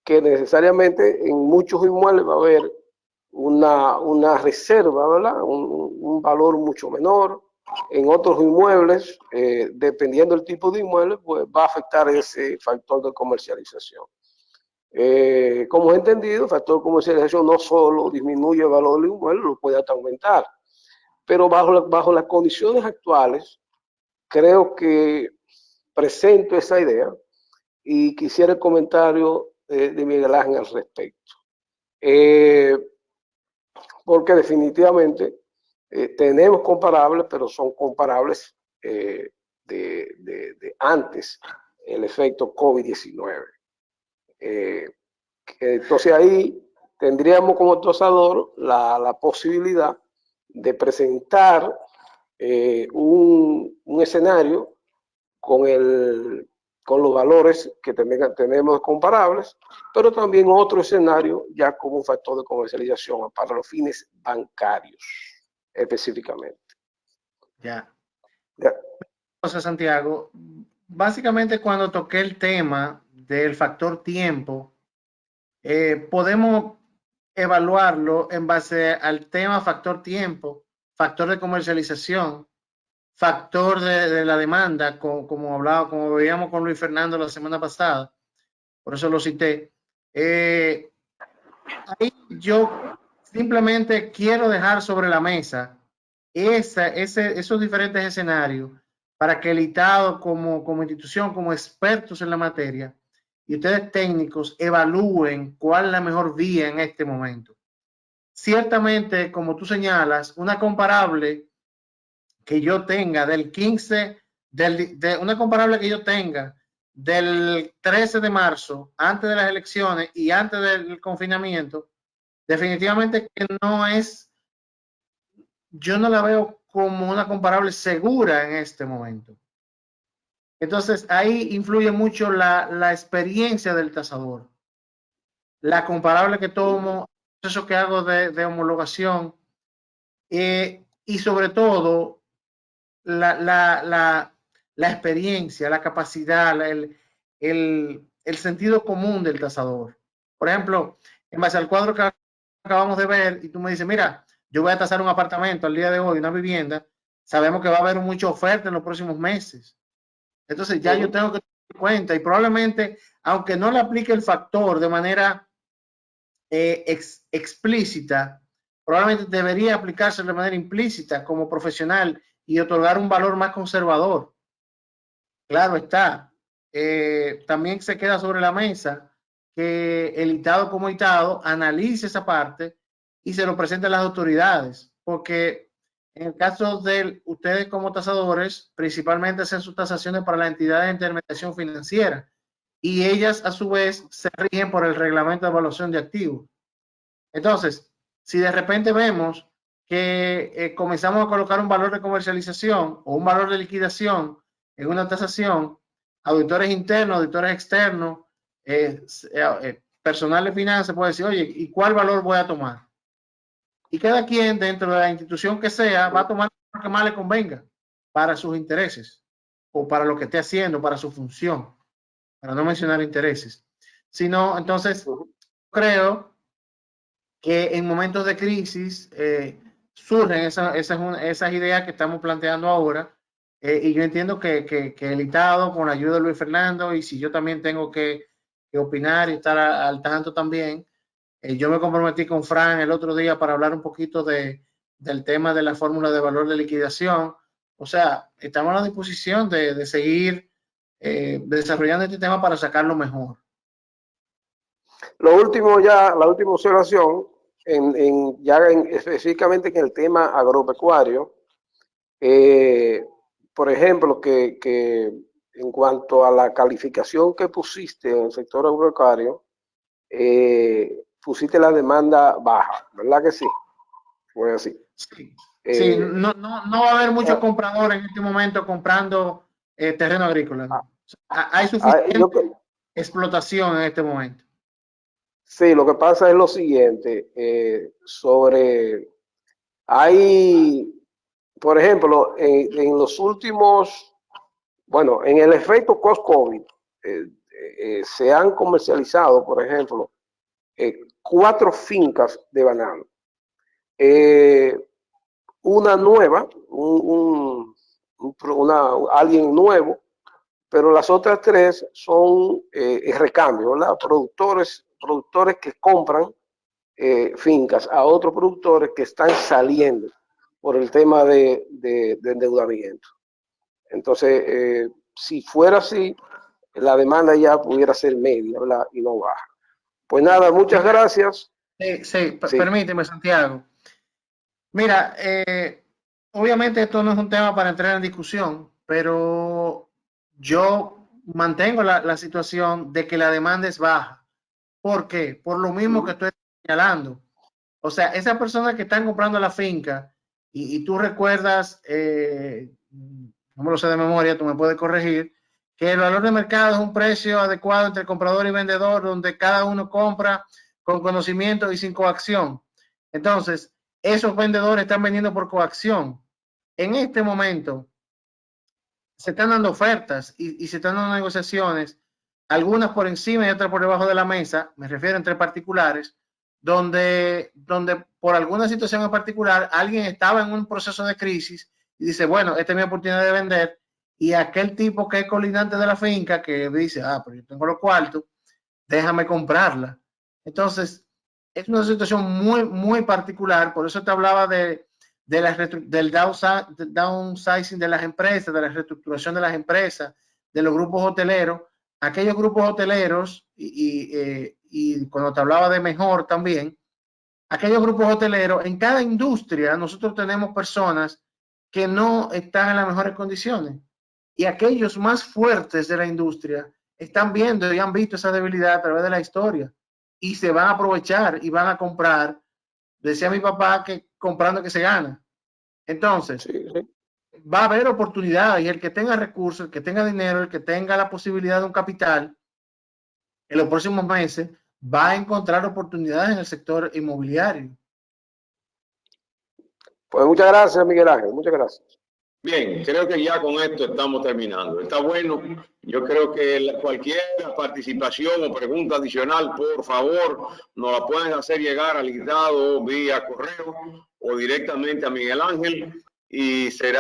necesariamente en muchos inmuebles va a haber una reserva, ¿verdad? Un valor mucho menor. En otros inmuebles, dependiendo del tipo de inmueble, pues va a afectar ese factor de comercialización. Como he entendido, el factor de comercialización no solo disminuye el valor del inmueble, lo puede hasta aumentar. Pero bajo las condiciones actuales, creo que presento esa idea y quisiera el comentario de Miguel Ángel al respecto. Porque definitivamente tenemos comparables, pero son comparables de antes el efecto COVID-19. Entonces ahí tendríamos como tasador la posibilidad de presentar un escenario con los valores que tenemos comparables, pero también otro escenario ya como un factor de comercialización para los fines bancarios específicamente. Ya. José Santiago, básicamente cuando toqué el tema del factor tiempo, podemos evaluarlo en base al tema factor tiempo, factor de comercialización, factor de la demanda, como veíamos con Luis Fernando la semana pasada, por eso lo cité. Ahí yo simplemente quiero dejar sobre la mesa esos diferentes escenarios para que el ITADO como institución, como expertos en la materia, y ustedes técnicos evalúen cuál es la mejor vía en este momento. Ciertamente, como tú señalas, una comparable que yo tenga del 15, una comparable que yo tenga del 13 de marzo, antes de las elecciones y antes del confinamiento, definitivamente que no es, yo no la veo como una comparable segura en este momento. Entonces ahí influye mucho la experiencia del tasador, la comparable que tomo, eso que hago de homologación y sobre todo la experiencia, la capacidad, el sentido común del tasador. Por ejemplo, en base al cuadro que acabamos de ver y tú me dices, mira, yo voy a tasar un apartamento al día de hoy, una vivienda, sabemos que va a haber mucha oferta en los próximos meses. Entonces ya yo tengo que tener en cuenta y probablemente, aunque no le aplique el factor de manera explícita, probablemente debería aplicarse de manera implícita como profesional y otorgar un valor más conservador. Claro está. También se queda sobre la mesa que el ITADO como ITADO analice esa parte y se lo presente a las autoridades, porque en el caso de ustedes como tasadores, principalmente hacen sus tasaciones para la entidad de intermediación financiera y ellas a su vez se rigen por el reglamento de evaluación de activos. Entonces, si de repente vemos que comenzamos a colocar un valor de comercialización o un valor de liquidación en una tasación, auditores internos, auditores externos, personal de finanzas puede decir, oye, ¿y cuál valor voy a tomar? Y cada quien dentro de la institución que sea va a tomar lo que más le convenga para sus intereses o para lo que esté haciendo, para su función, para no mencionar intereses. Sino, entonces, creo que en momentos de crisis surgen esas ideas que estamos planteando ahora y yo entiendo que el ITADO con la ayuda de Luis Fernando y si yo también tengo que opinar y estar al tanto también, yo me comprometí con Fran el otro día para hablar un poquito del tema de la fórmula de valor de liquidación. O sea, estamos a la disposición de seguir desarrollando este tema para sacarlo mejor. Lo último ya, la última observación, específicamente en el tema agropecuario, por ejemplo, que en cuanto a la calificación que pusiste en el sector agropecuario, pusiste la demanda baja, ¿verdad que sí? Fue así. Sí, sí, no va a haber muchos compradores en este momento comprando terreno agrícola. Hay suficiente explotación en este momento. Sí, lo que pasa es lo siguiente, por ejemplo, en los últimos, bueno, en el efecto post-COVID, se han comercializado, por ejemplo, 4 fincas de banano. Una nueva, alguien nuevo, pero las otras 3 son recambio, ¿verdad? Productores que compran fincas a otros productores que están saliendo por el tema de endeudamiento. Entonces, si fuera así, la demanda ya pudiera ser media, ¿verdad? Y no baja. Pues nada, muchas gracias. Sí. Permíteme, Santiago. Mira, obviamente esto no es un tema para entrar en discusión, pero yo mantengo la situación de que la demanda es baja. ¿Por qué? Por lo mismo que estoy señalando. O sea, esas personas que están comprando la finca y tú recuerdas, no me lo sé de memoria, tú me puedes corregir, que el valor de mercado es un precio adecuado entre comprador y vendedor, donde cada uno compra con conocimiento y sin coacción. Entonces, esos vendedores están vendiendo por coacción. En este momento, se están dando ofertas y se están dando negociaciones, algunas por encima y otras por debajo de la mesa, me refiero entre particulares, donde por alguna situación en particular alguien estaba en un proceso de crisis y dice, bueno, esta es mi oportunidad de vender, y aquel tipo que es colindante de la finca que dice, pero yo tengo los cuartos, déjame comprarla. Entonces, es una situación muy particular, por eso te hablaba del downsizing de las empresas, de la reestructuración de las empresas, de los grupos hoteleros. Aquellos grupos hoteleros, y cuando te hablaba de mejor también, aquellos grupos hoteleros, en cada industria nosotros tenemos personas que no están en las mejores condiciones, y aquellos más fuertes de la industria están viendo y han visto esa debilidad a través de la historia y se van a aprovechar y van a comprar. Decía mi papá que comprando que se gana. Entonces, va a haber oportunidades, y el que tenga recursos, el que tenga dinero, el que tenga la posibilidad de un capital, en los próximos meses va a encontrar oportunidades en el sector inmobiliario. Pues muchas gracias, Miguel Ángel, muchas gracias. Bien, creo que ya con esto estamos terminando. Está bueno. Yo creo que cualquier participación o pregunta adicional, por favor, nos la pueden hacer llegar al invitado vía correo o directamente a Miguel Ángel y se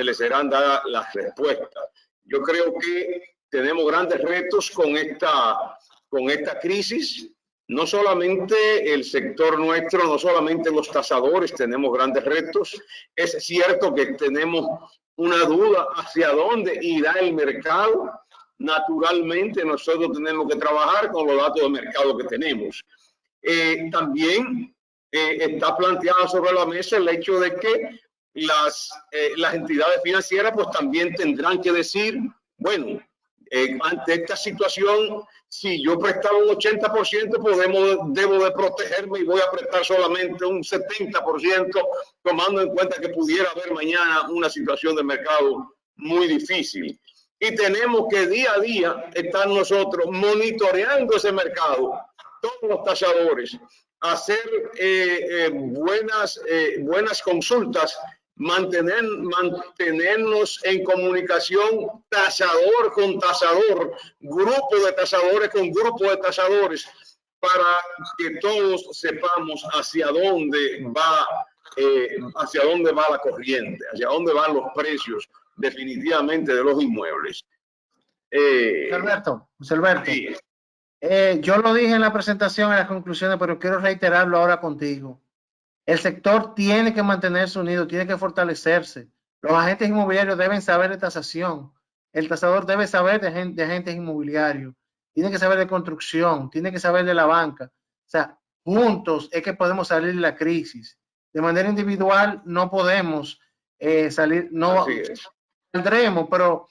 le serán dadas las respuestas. Yo creo que tenemos grandes retos con esta crisis. No solamente el sector nuestro, no solamente los tasadores tenemos grandes retos. Es cierto que tenemos una duda hacia dónde irá el mercado. Naturalmente nosotros tenemos que trabajar con los datos de mercado que tenemos. También está planteado sobre la mesa el hecho de que las entidades financieras pues también tendrán que decir, bueno, ante esta situación, si yo prestaba un 80%, debo de protegerme y voy a prestar solamente un 70%, tomando en cuenta que pudiera haber mañana una situación de mercado muy difícil. Y tenemos que día a día estar nosotros monitoreando ese mercado, todos los tasadores, hacer buenas consultas, mantenernos en comunicación tasador con tasador, grupo de tasadores con grupo de tasadores, para que todos sepamos hacia dónde va la corriente, hacia dónde van los precios definitivamente de los inmuebles. Alberto, sí. Yo lo dije en la presentación, en las conclusiones, pero quiero reiterarlo ahora contigo. El sector tiene que mantenerse unido, tiene que fortalecerse. Los agentes inmobiliarios deben saber de tasación. el tasador debe saber de agentes inmobiliarios, tiene que saber de construcción, tiene que saber de la banca. O sea, juntos es que podemos salir de la crisis. De manera individual no podemos salir, no saldremos, pero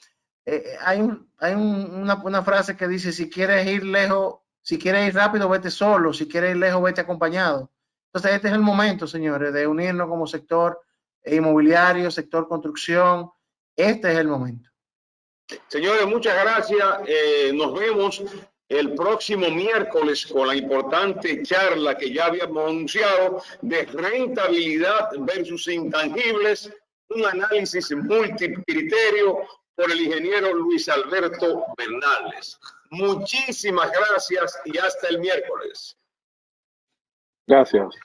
hay una frase que dice, si quieres ir lejos, si quieres ir rápido, vete solo, si quieres ir lejos, vete acompañado. Entonces, este es el momento, señores, de unirnos como sector inmobiliario, sector construcción. Este es el momento. Señores, muchas gracias. Nos vemos el próximo miércoles con la importante charla que ya habíamos anunciado de rentabilidad versus intangibles, un análisis multicriterio por el ingeniero Luis Alberto Bernales. Muchísimas gracias y hasta el miércoles. Gracias.